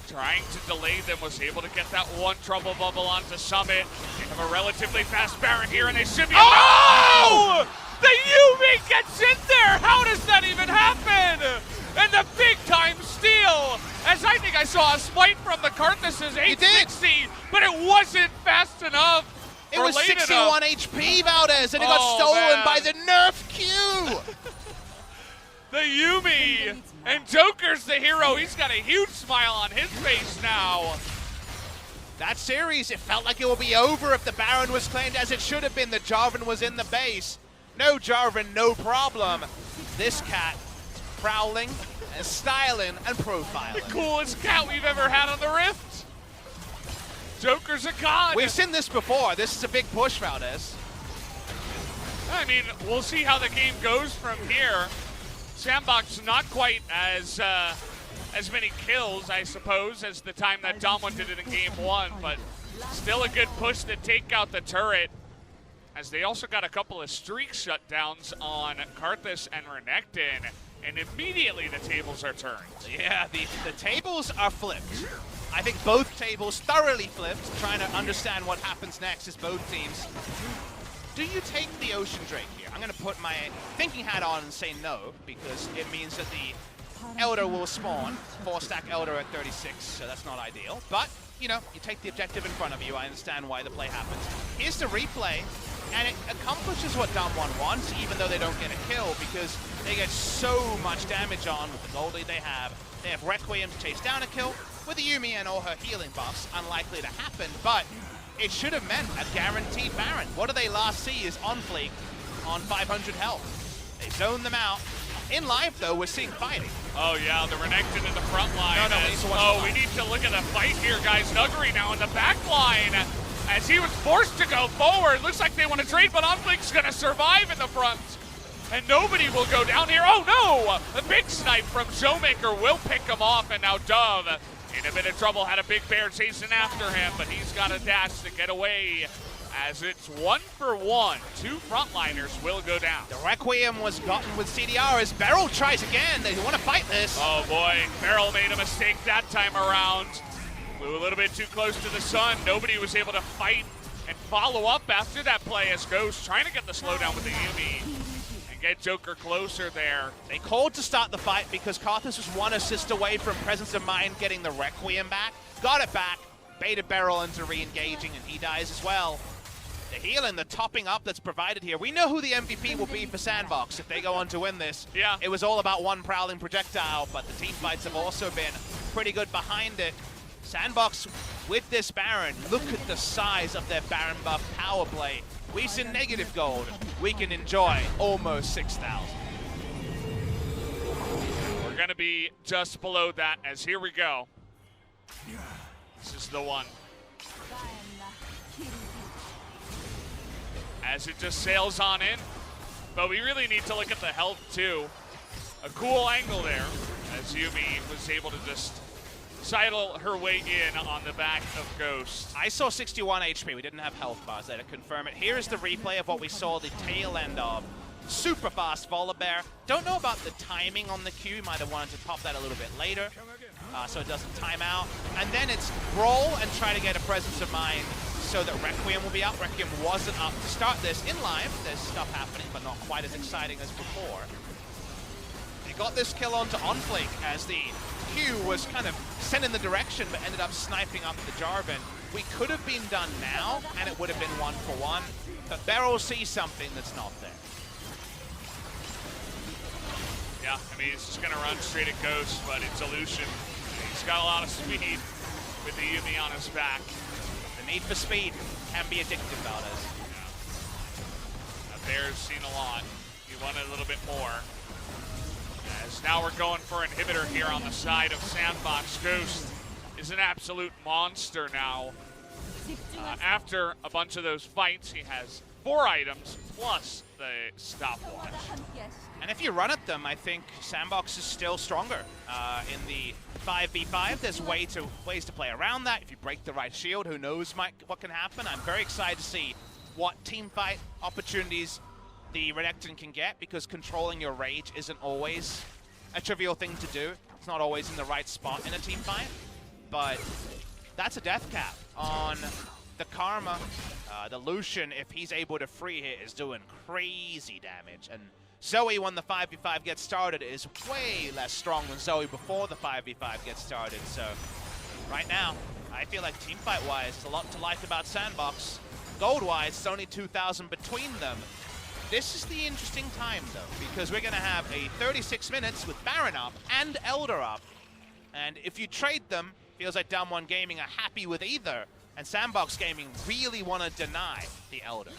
Trying to delay them. Was able to get that 1 Trouble Bubble onto Summit. They have a relatively fast Baron here, and they should be... Oh! The Yuumi gets in there! How does that even happen? And the big-time steal! As I think I saw a smite from the Karthus' 860, but it wasn't fast enough. It was 61 HP, Valdez, and it got stolen by the Nerf Q! The Yuumi! And Joker's the hero. He's got a huge smile on his face now. That series, it felt like it would be over if the Baron was claimed, as it should have been. The Jarvan was in the base. No Jarvan, no problem. This cat is prowling and styling and profiling. The coolest cat we've ever had on the Rift. Joker's a god. We've seen this before. This is a big push, Valdez. I mean, we'll see how the game goes from here. SANDBOX not quite as many kills, I suppose, as the time that DAMWON did it in game 1, but still a good push to take out the turret. As they also got a couple of streak shutdowns on Karthus and Renekton, and immediately the tables are turned. Yeah, the tables are flipped. I think both tables thoroughly flipped, trying to understand what happens next as both teams. Do you take the Ocean Drake here? I'm going to put my thinking hat on and say no, because it means that the Elder will spawn. 4-stack Elder at 36, so that's not ideal. But, you know, you take the objective in front of you. I understand why the play happens. Here's the replay, and it accomplishes what DAMWON wants, even though they don't get a kill, because they get so much damage on with the gold lead they have. They have Requiem to chase down a kill. With Yuumi and all her healing buffs, unlikely to happen, but it should have meant a guaranteed Baron. What do they last see is OnFleek on 500 health. They zone them out. In live, though, we're seeing fighting. Oh, yeah, the Renekton in the front line. No, we need to look at the fight here, guys. Nuguri now in the back line as he was forced to go forward. Looks like they want to trade, but OnFleek's going to survive in the front. And nobody will go down here. Oh, no! A big snipe from ShowMaker will pick him off, and now Dove in a bit of trouble. Had a big bear chasing after him, but he's got a dash to get away. As it's 1-for-1, 2 frontliners will go down. The Requiem was gotten with CDR as BeryL tries again. They want to fight this. Oh boy, BeryL made a mistake that time around. Flew a little bit too close to the sun. Nobody was able to fight and follow up after that play as Ghost trying to get the slowdown with the Yuumi and get Joker closer there. They called to start the fight because Karthus was 1 assist away from Presence of Mind getting the Requiem back. Got it back, baited BeryL into re-engaging, and he dies as well. The healing, the topping up that's provided here. We know who the MVP will be for SANDBOX if they go on to win this. Yeah. It was all about one prowling projectile, but the team fights have also been pretty good behind it. SANDBOX with this Baron, look at the size of their Baron buff power play. We've seen negative gold. We can enjoy almost 6,000. We're going to be just below that as here we go. This is the one. As it just sails on in. But we really need to look at the health too. A cool angle there as Yuumi was able to just sidle her way in on the back of Ghost. I saw 61 HP. We didn't have health bars there to confirm it. Here is the replay of what we saw the tail end of. Super fast Volibear. Don't know about the timing on the Q. Might have wanted to pop that a little bit later so it doesn't time out. And then it's Brawl and try to get a Presence of Mind so that Requiem will be up. Requiem wasn't up to start this. In live, there's stuff happening, but not quite as exciting as before. They got this kill onto OnFleek as the Q was kind of sent in the direction, but ended up sniping up the Jarvan. We could have been done now, and it would have been 1-for-1, but BeryL sees something that's not there. Yeah, I mean, it's just going to run straight at Ghost, but it's a Lucian. He's got a lot of speed with the Yuumi on his back. The need for speed can be addictive, Valdez. Yeah. That bear's seen a lot. You want a little bit more. As now we're going for inhibitor here on the side of SANDBOX. Ghost is an absolute monster now. After a bunch of those fights, he has 4 items plus the stopwatch. And if you run at them, I think SANDBOX is still stronger. In the 5v5, there's ways to play around that. If you break the right shield, who knows what can happen. I'm very excited to see what team fight opportunities the Renekton can get, because controlling your rage isn't always a trivial thing to do. It's not always in the right spot in a team fight, but that's a death cap on the Karma. The Lucian, if he's able to free hit, is doing crazy damage. And Zoe, when the 5v5 gets started, is way less strong than Zoe before the 5v5 gets started. So right now, I feel like team fight-wise, there's a lot to like about SANDBOX. Gold-wise, it's only 2,000 between them. This is the interesting time, though, because we're going to have a 36 minutes with Baron up and Elder up. And if you trade them, feels like DAMWON Gaming are happy with either, and SANDBOX Gaming really want to deny the Elder.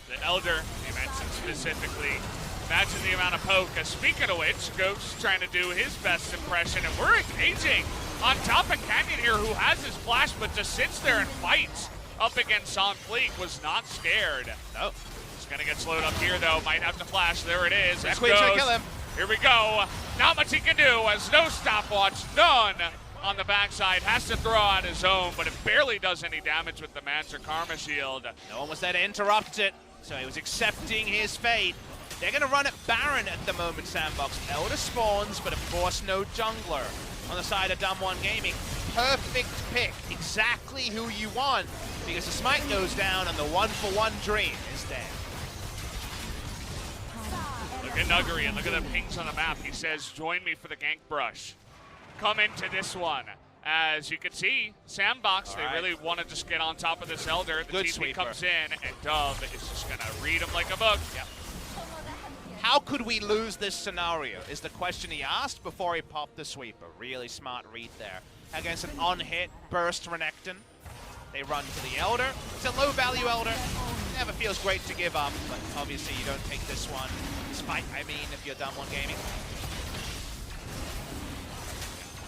The Elder, you mentioned specifically. Imagine the amount of poke. Speaking of which, Ghost trying to do his best impression, and we're engaging on top of Canyon here, who has his flash, but just sits there and fights up against OnFleek, was not scared. No. He's going to get slowed up here, though. Might have to flash. There it is. Requiem should kill him. Here we go. Not much he can do, as no stopwatch, none on the backside. Has to throw out his own, but it barely does any damage with the Mancer Karma Shield. No one was there to interrupt it, so he was accepting his fate. They're going to run at Baron at the moment, SANDBOX. Elder spawns, but of course no jungler on the side of DAMWON Gaming. Perfect pick, exactly who you want, because the smite goes down and the 1-for-1 dream is dead. Look at Nuguri and look at the pings on the map. He says, join me for the gank brush. Come into this one. As you can see, SANDBOX, they really want to just get on top of this Elder. The TP comes in, and Dove is just going to read him like a book. Yep. How could we lose this scenario is the question he asked before he popped the sweeper. Really smart read there. Against an on-hit burst Renekton. They run to the Elder. It's a low-value Elder. Never feels great to give up, but obviously you don't take this one. Despite, I mean, if you're DAMWON Gaming.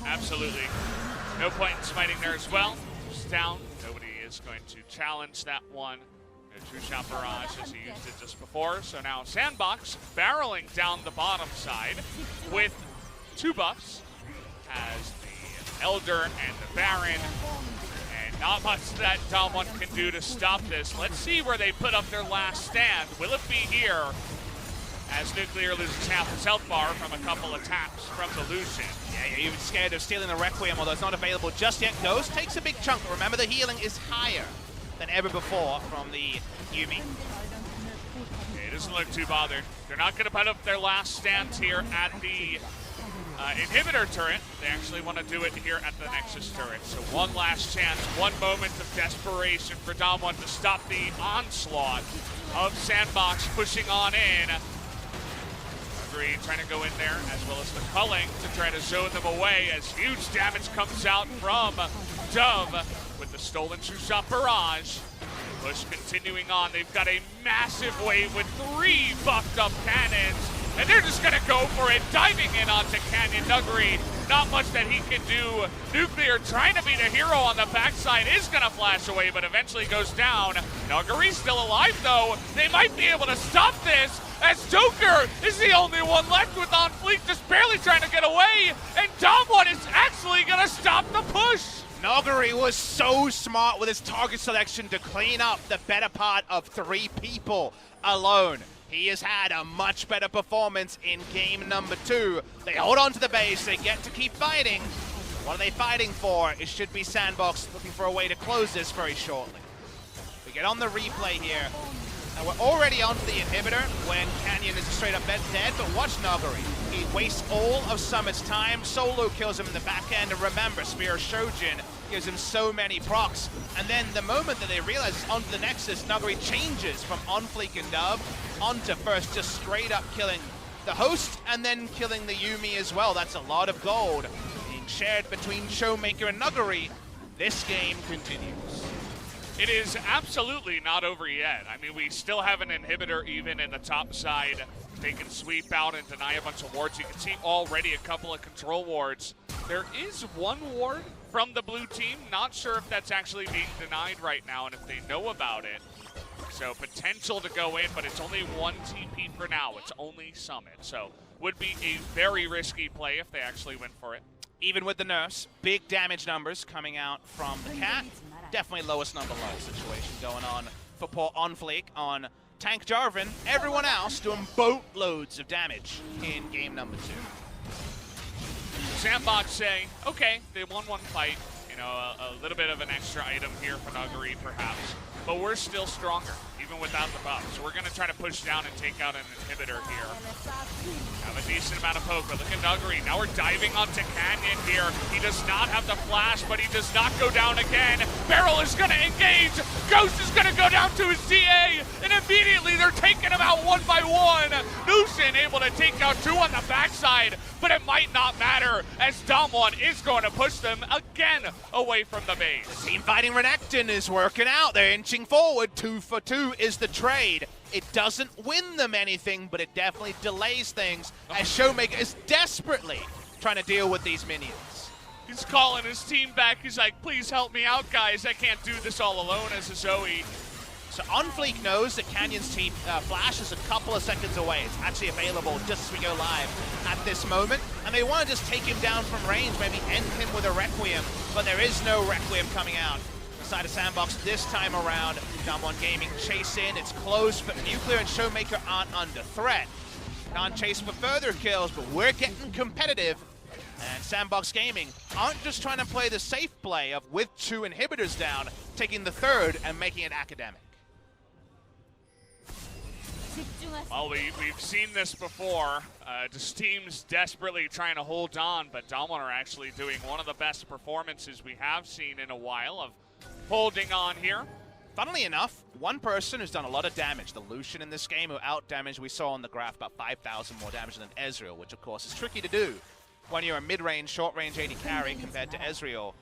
Absolutely. No point in smiting there as well. Just down. Nobody is going to challenge that one. A two-shot barrage as he used it just before. So now SANDBOX barreling down the bottom side with 2 buffs. Has the Elder and the Baron. And not much that DAMWON can do to stop this. Let's see where they put up their last stand. Will it be here? As Nuclear loses half his health bar from a couple of taps from the Lucian. Yeah, you're even scared of stealing the Requiem, although it's not available just yet. Ghost takes a big chunk. Remember, the healing is higher than ever before from the Yuumi. It doesn't look too bothered. They're not going to put up their last stand here at the inhibitor turret. They actually want to do it here at the Nexus turret. So one last chance, one moment of desperation for DAMWON to stop the onslaught of SANDBOX pushing on in. Trying to go in there, as well as the culling to try to zone them away as huge damage comes out from Dove with the stolen two-shot barrage. Push continuing on. They've got a massive wave with 3 buffed up cannons, and they're just going to go for it, diving in onto Canyon Nuguri. Not much that he can do. Nuclear trying to be the hero on the backside is going to flash away, but eventually goes down. Nuguri's still alive, though. They might be able to stop this, as Joker is the only one left with OnFleek, just barely trying to get away, and DAMWON is actually going to stop the push. Nuguri was so smart with his target selection to clean up the better part of 3 people alone. He has had a much better performance in game number 2. They hold on to the base, they get to keep fighting. What are they fighting for? It should be SANDBOX looking for a way to close this very shortly. We get on the replay here. And we're already onto the inhibitor when Canyon is straight up dead, but watch Nuguri. He wastes all of Summit's time, solo kills him in the back end, and remember, Spear Shojin gives him so many procs. And then the moment that they realize it's onto the Nexus, Nuguri changes from OnFleek and Dove onto first just straight up killing the host and then killing the Yuumi as well. That's a lot of gold being shared between ShowMaker and Nuguri. This game continues. It is absolutely not over yet. I mean, we still have an inhibitor even in the top side. They can sweep out and deny a bunch of wards. You can see already a couple of control wards. There is one ward from the blue team. Not sure if that's actually being denied right now and if they know about it. So potential to go in, but it's only 1 TP for now. It's only Summit. So would be a very risky play if they actually went for it. Even with the nerfs, big damage numbers coming out from the Cat. Definitely lowest number low situation going on for poor OnFleek on Tank Jarvan. Everyone else doing boatloads of damage in game number 2. SANDBOX saying, okay, they won one fight. You know, a little bit of an extra item here for Nuguri, perhaps. But we're still stronger, even without the buff. So we're going to try to push down and take out an inhibitor here. Have a decent amount of poke, but look at Nuguri. Now we're diving onto Canyon here. He does not have the flash, but he does not go down again. BeryL is going to engage. Ghost is going to go down to his DA, and immediately they're taking him out 1 by 1. Lucian able to take out 2 on the backside, but it might not matter as DAMWON is going to push them again away from the base. The team fighting Renekton is working out. They're inching forward. 2 for 2 is the trade. It doesn't win them anything, but it definitely delays things as ShowMaker is desperately trying to deal with these minions. He's calling his team back. He's like, please help me out, guys. I can't do this all alone as a Zoe. So OnFleek knows that Canyon's team flash is a couple of seconds away. It's actually available just as we go live at this moment. And they want to just take him down from range, maybe end him with a Requiem, but there is no Requiem coming out. Side of SANDBOX this time around. DWG Gaming chase in. It's close, but Nuclear and ShowMaker aren't under threat. Can't chase for further kills, but we're getting competitive. And SANDBOX Gaming aren't just trying to play the safe play of with 2 inhibitors down, taking the 3rd and making it academic. Well, we've seen this before. Just teams desperately trying to hold on, but DWG are actually doing one of the best performances we have seen in a while of holding on here. Funnily enough, one person who's done a lot of damage, the Lucian in this game, who out-damaged, we saw on the graph, about 5,000 more damage than Ezreal, which of course is tricky to do when you're a mid-range, short-range AD carry compared to Ezreal.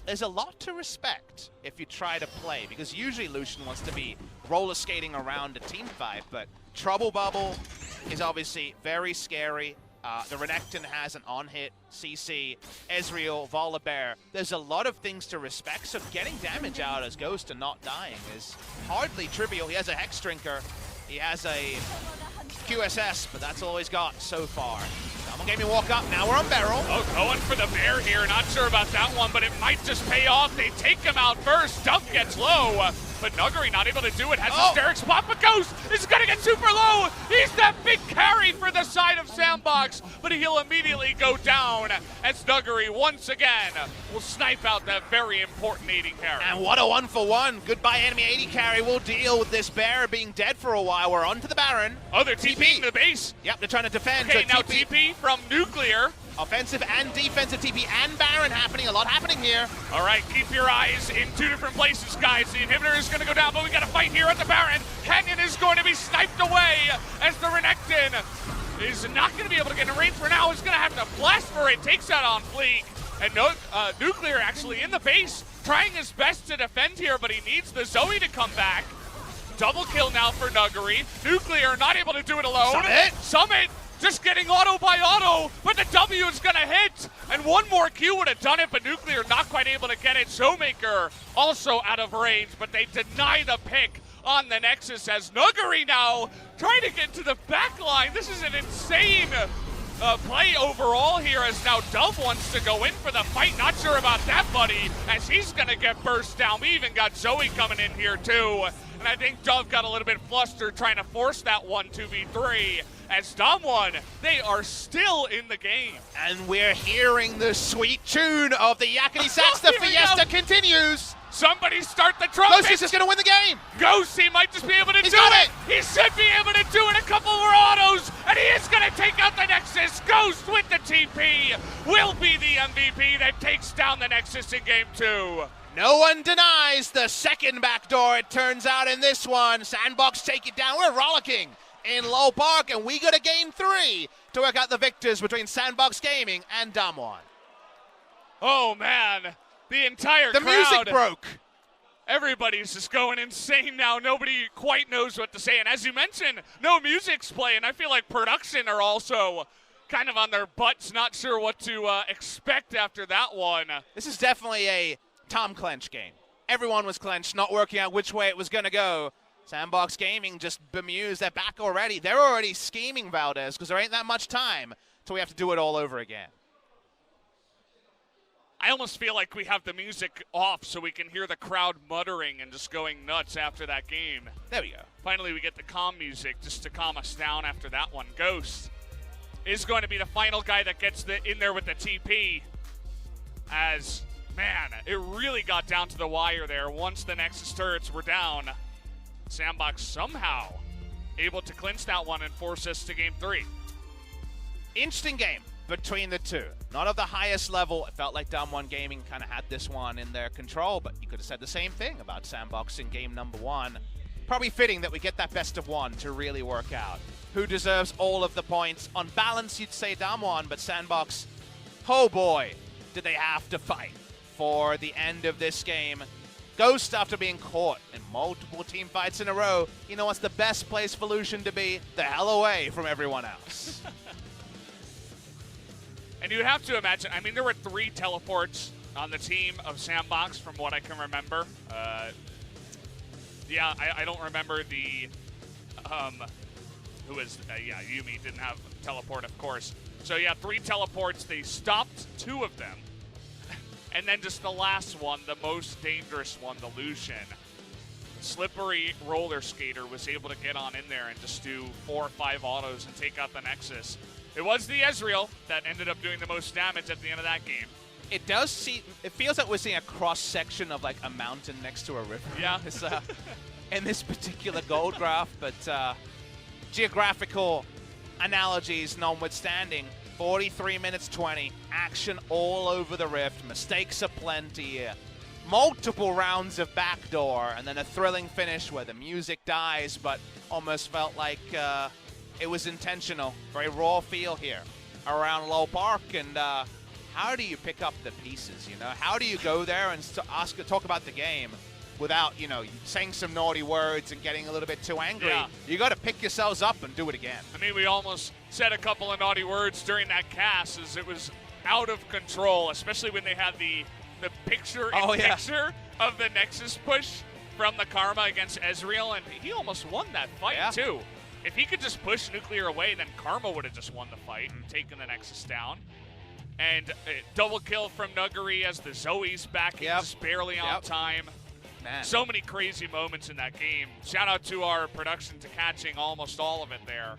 There's a lot to respect if you try to play, because usually Lucian wants to be roller skating around a team fight, but Trouble Bubble is obviously very scary. The Renekton has an on-hit, CC, Ezreal, Volibear. There's a lot of things to respect, so getting damage out as Ghost and not dying is hardly trivial. He has a Hex Drinker, he has a QSS, but that's all he's got so far. DWG Gaming walk up, now we're on BeryL. Oh, going for the bear here, not sure about that one, but it might just pay off. They take him out first, Duff gets low. But Nuguri not able to do it, has hysterics pop, but Ghost is gonna get super low! He's that big carry for the side of SANDBOX, but he'll immediately go down as Nuguri once again will snipe out that very important AD carry. And what a 1-for-1. Goodbye enemy AD carry. We'll deal with this bear being dead for a while. We're onto the Baron. Oh, they're TPing the base. Yep, they're trying to defend. Okay, so now TP from Nuclear. Offensive and defensive TP and Baron happening. A lot happening here. All right, keep your eyes in two different places, guys. The inhibitor is going to go down, but we got to fight here at the Baron. Canyon is going to be sniped away as the Renekton is not going to be able to get in range for now. He's going to have to blast for it. Takes out OnFleek. And Nuclear actually in the base, trying his best to defend here, but he needs the Zoe to come back. Double kill now for Nuguri. Nuclear not able to do it alone. Summit just getting auto by auto, but the W is gonna hit, and one more Q would have done it, but Nuclear not quite able to get it. ShowMaker also out of range, but they deny the pick on the Nexus as Nuguri now trying to get to the back line. This is an insane play overall here, as now Dove wants to go in for the fight. Not sure about that, buddy, as he's gonna get burst down. We even got Zoe coming in here too, and I think Dove got a little bit flustered trying to force that 1-2v3. As DAMWON, they are still in the game. And we're hearing the sweet tune of the Yakety Sax. The fiesta continues. Somebody start the trumpet. Ghost is going to win the game. Ghost, he might just be able to do it. He should be able to do it. A couple more autos, and he is going to take out the Nexus. Ghost with the TP will be the MVP that takes down the Nexus in game 2. No one denies the second backdoor, it turns out, in this one. SANDBOX take it down. We're rollicking in Low Park, and we go to game 3 to work out the victors between SANDBOX Gaming and DAMWON. Oh man, the entire crowd. The music broke. Everybody's just going insane now. Nobody quite knows what to say. And as you mentioned, no music's playing. I feel like production are also kind of on their butts, not sure what to expect after that one. This is definitely a Tom Clench game. Everyone was clenched, not working out which way it was going to go. SANDBOX Gaming just bemused. They're back already. They're already scheming Valdez because there ain't that much time till we have to do it all over again. I almost feel like we have the music off so we can hear the crowd muttering and just going nuts after that game. There we go. Finally, we get the calm music just to calm us down after that one. Ghost is going to be the final guy that gets in there with the TP. As, man, it really got down to the wire there once the Nexus turrets were down. SANDBOX somehow able to clinch that one and force us to game 3. Interesting game between the two. Not of the highest level. It felt like DWG Gaming kind of had this one in their control, but you could have said the same thing about SANDBOX in game number 1. Probably fitting that we get that best of 1 to really work out who deserves all of the points. On balance, you'd say DWG, but SANDBOX, oh boy, did they have to fight for the end of this game. Ghost, after being caught in multiple team fights in a row, you know what's the best place for Lucian to be? The hell away from everyone else. And you have to imagine, I mean, there were 3 teleports on the team of SANDBOX from what I can remember. Yeah, I don't remember the, Yuumi didn't have teleport, of course. So yeah, 3 teleports, they stopped 2 of them. And then just the last one, the most dangerous one, the Lucian. Slippery roller skater was able to get on in there and just do 4 or 5 autos and take out the Nexus. It was the Ezreal that ended up doing the most damage at the end of that game. It does see, it feels like we're seeing a cross-section of like a mountain next to a river. Yeah. In this particular gold graph, but geographical analogies notwithstanding, 43 minutes 20, action all over the Rift, mistakes aplenty here. Multiple rounds of backdoor, and then a thrilling finish where the music dies, but almost felt like it was intentional. Very raw feel here around Low Park, and how do you pick up the pieces, you know? How do you go there and talk about the game without, you know, saying some naughty words and getting a little bit too angry? Yeah. You got to pick yourselves up and do it again. I mean, we almost said a couple of naughty words during that cast as it was out of control, especially when they had the picture-in-picture of the Nexus push from the Karma against Ezreal, and he almost won that fight, too. If he could just push Nuclear away, then Karma would have just won the fight and taken the Nexus down. And double kill from Nuguri as the Zoe's back just barely on time. Man. So many crazy moments in that game. Shout out to our production to catching almost all of it there.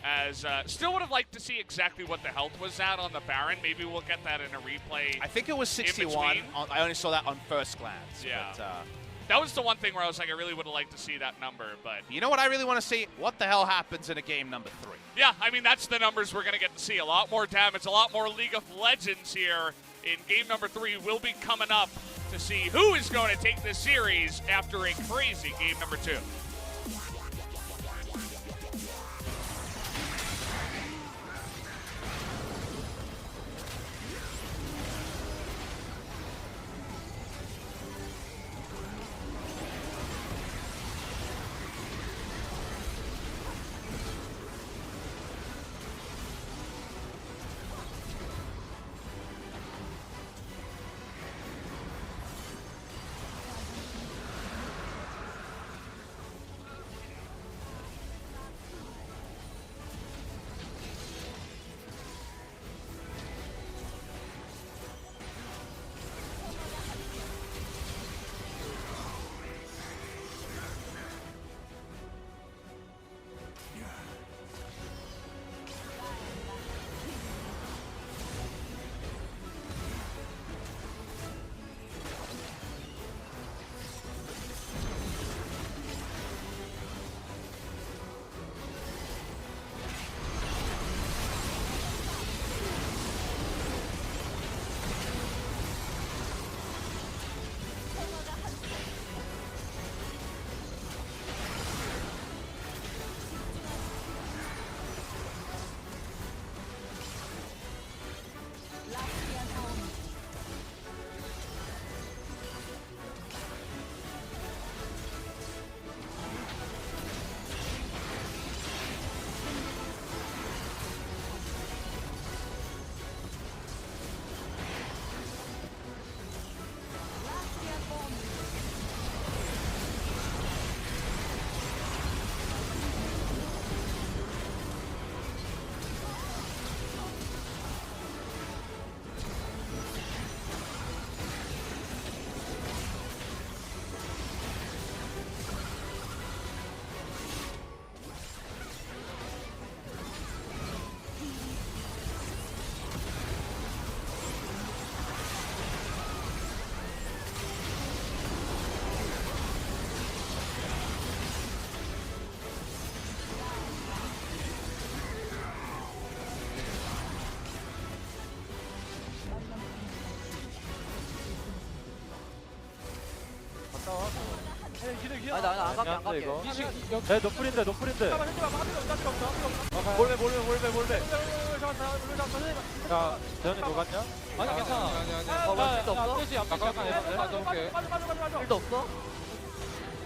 As still would have liked to see exactly what the health was at on the Baron. Maybe we'll get that in a replay. I think it was 61. I only saw that on first glance. Yeah. But, that was the one thing where I was like, I really would have liked to see that number. But you know what I really want to see? What the hell happens in a game number 3? Yeah, I mean, that's the numbers we're going to get to see. A lot more damage, a lot more League of Legends here in game number 3 will be coming up to see who is going to take this series after a crazy game number 2. 아니 나안 갈게 안 갈게. 네 노플인데. 몰배. 야 재현이 녹았냐? 아니 괜찮아. 필드 없어? 필드 없어?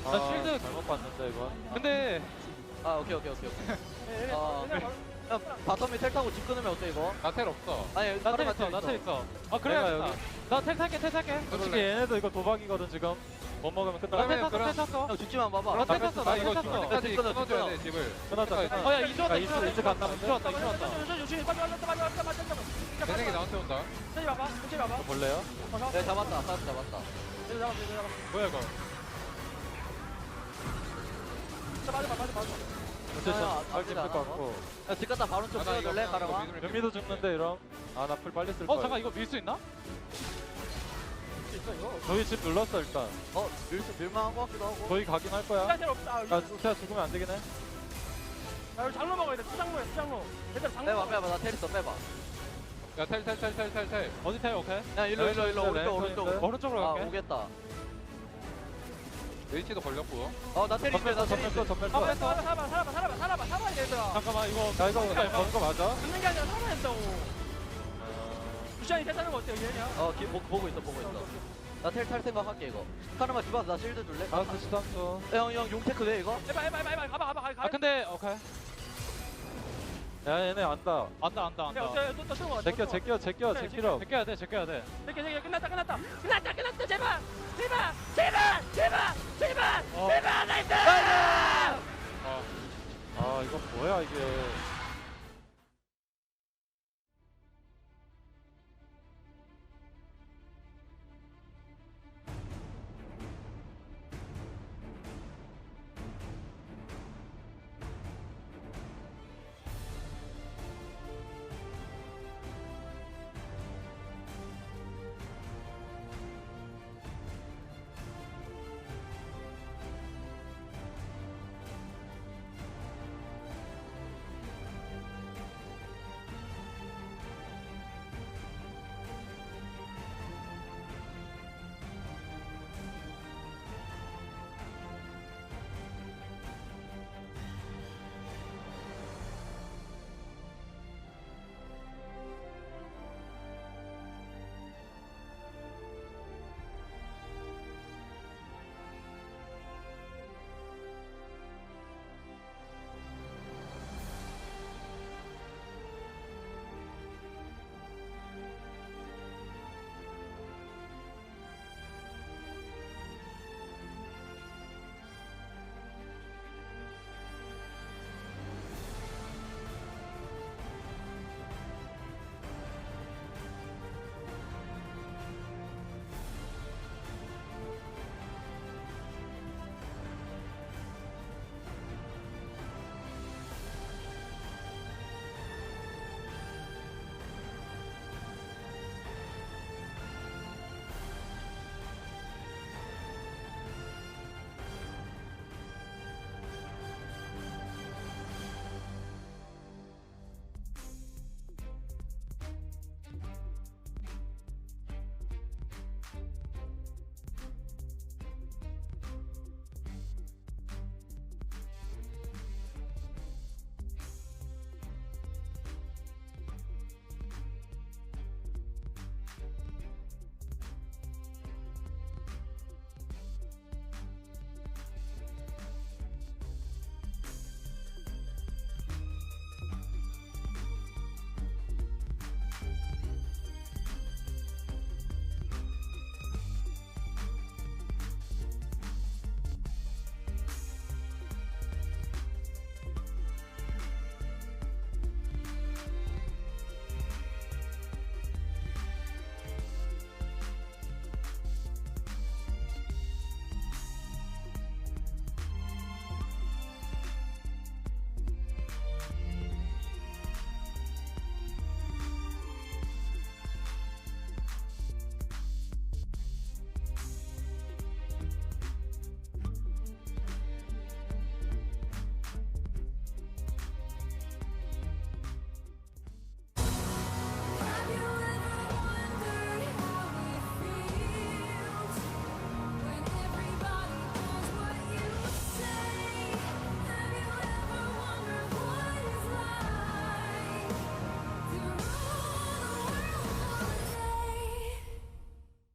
나 실드 잘못 봤는데 이거. 근데 아 오케이. 야 바텀이 텔 타고 집 끊으면 어때 이거? 나 텔 없어. 아니 나 텔 있어. 아 그래야겠다. 나 텔 살게. 솔직히 얘네도 이거 도박이거든 지금. 못 먹으면 끝나. 텔 탔어. 형 죽지만 봐봐. 텔 탔어. 나 이거 끝까지 끊어줘야 돼 집을. 끝났다. 어야 이주 왔다. 이주 갔나 본데. 이주 왔다. 대생이 나한테 온다. 이거 볼래요? 네 잡았다. 사람 잡았다. 뭐야 이거? 알지 있을 것 같고. 야 집 갔다 바로 좀 빼줄래 가라마? 연미도 죽는데 이런. 아 나 풀 빨리 쓸 거야. 잠깐 이거 밀 수 있나? 저희 집 눌렀어 일단. 밀만한 거 같기도 하고. 저희 가긴 할 거야. 아 진짜 죽으면 안 되긴 해. 야 우리 장로 먹어야 돼. 수장로야 수장로. 얘들아 장로. 빼봐 빼봐 나 텔 있어 빼봐. 야, 텔. 어디 텔 오케이? 야 일로 오른쪽. 오른쪽으로 아 갈게. 오겠다. H도 걸렸고. 나 텔 있어 나 텔 있어. 전멸 살아봐 얘들아. 잠깐만 이거 버는 거 맞아? 죽는 게 아니라 살아야 된다고. 루시안이 대사는 거 어때 얘냐? 보고 있어. 나 텔 탈 생각할게 이거. 카르마 디바스 나 실드 줄래? 알았어 시단수. 형 용테크 돼 이거? 해봐 가봐. 아 근데 오케이. 야 얘네 안다. 안다. 야 또 쓰는 거 같아. 제껴. 제껴야 돼. 되게 끝났다. 제발 나이스. 아 이거 뭐야 이게.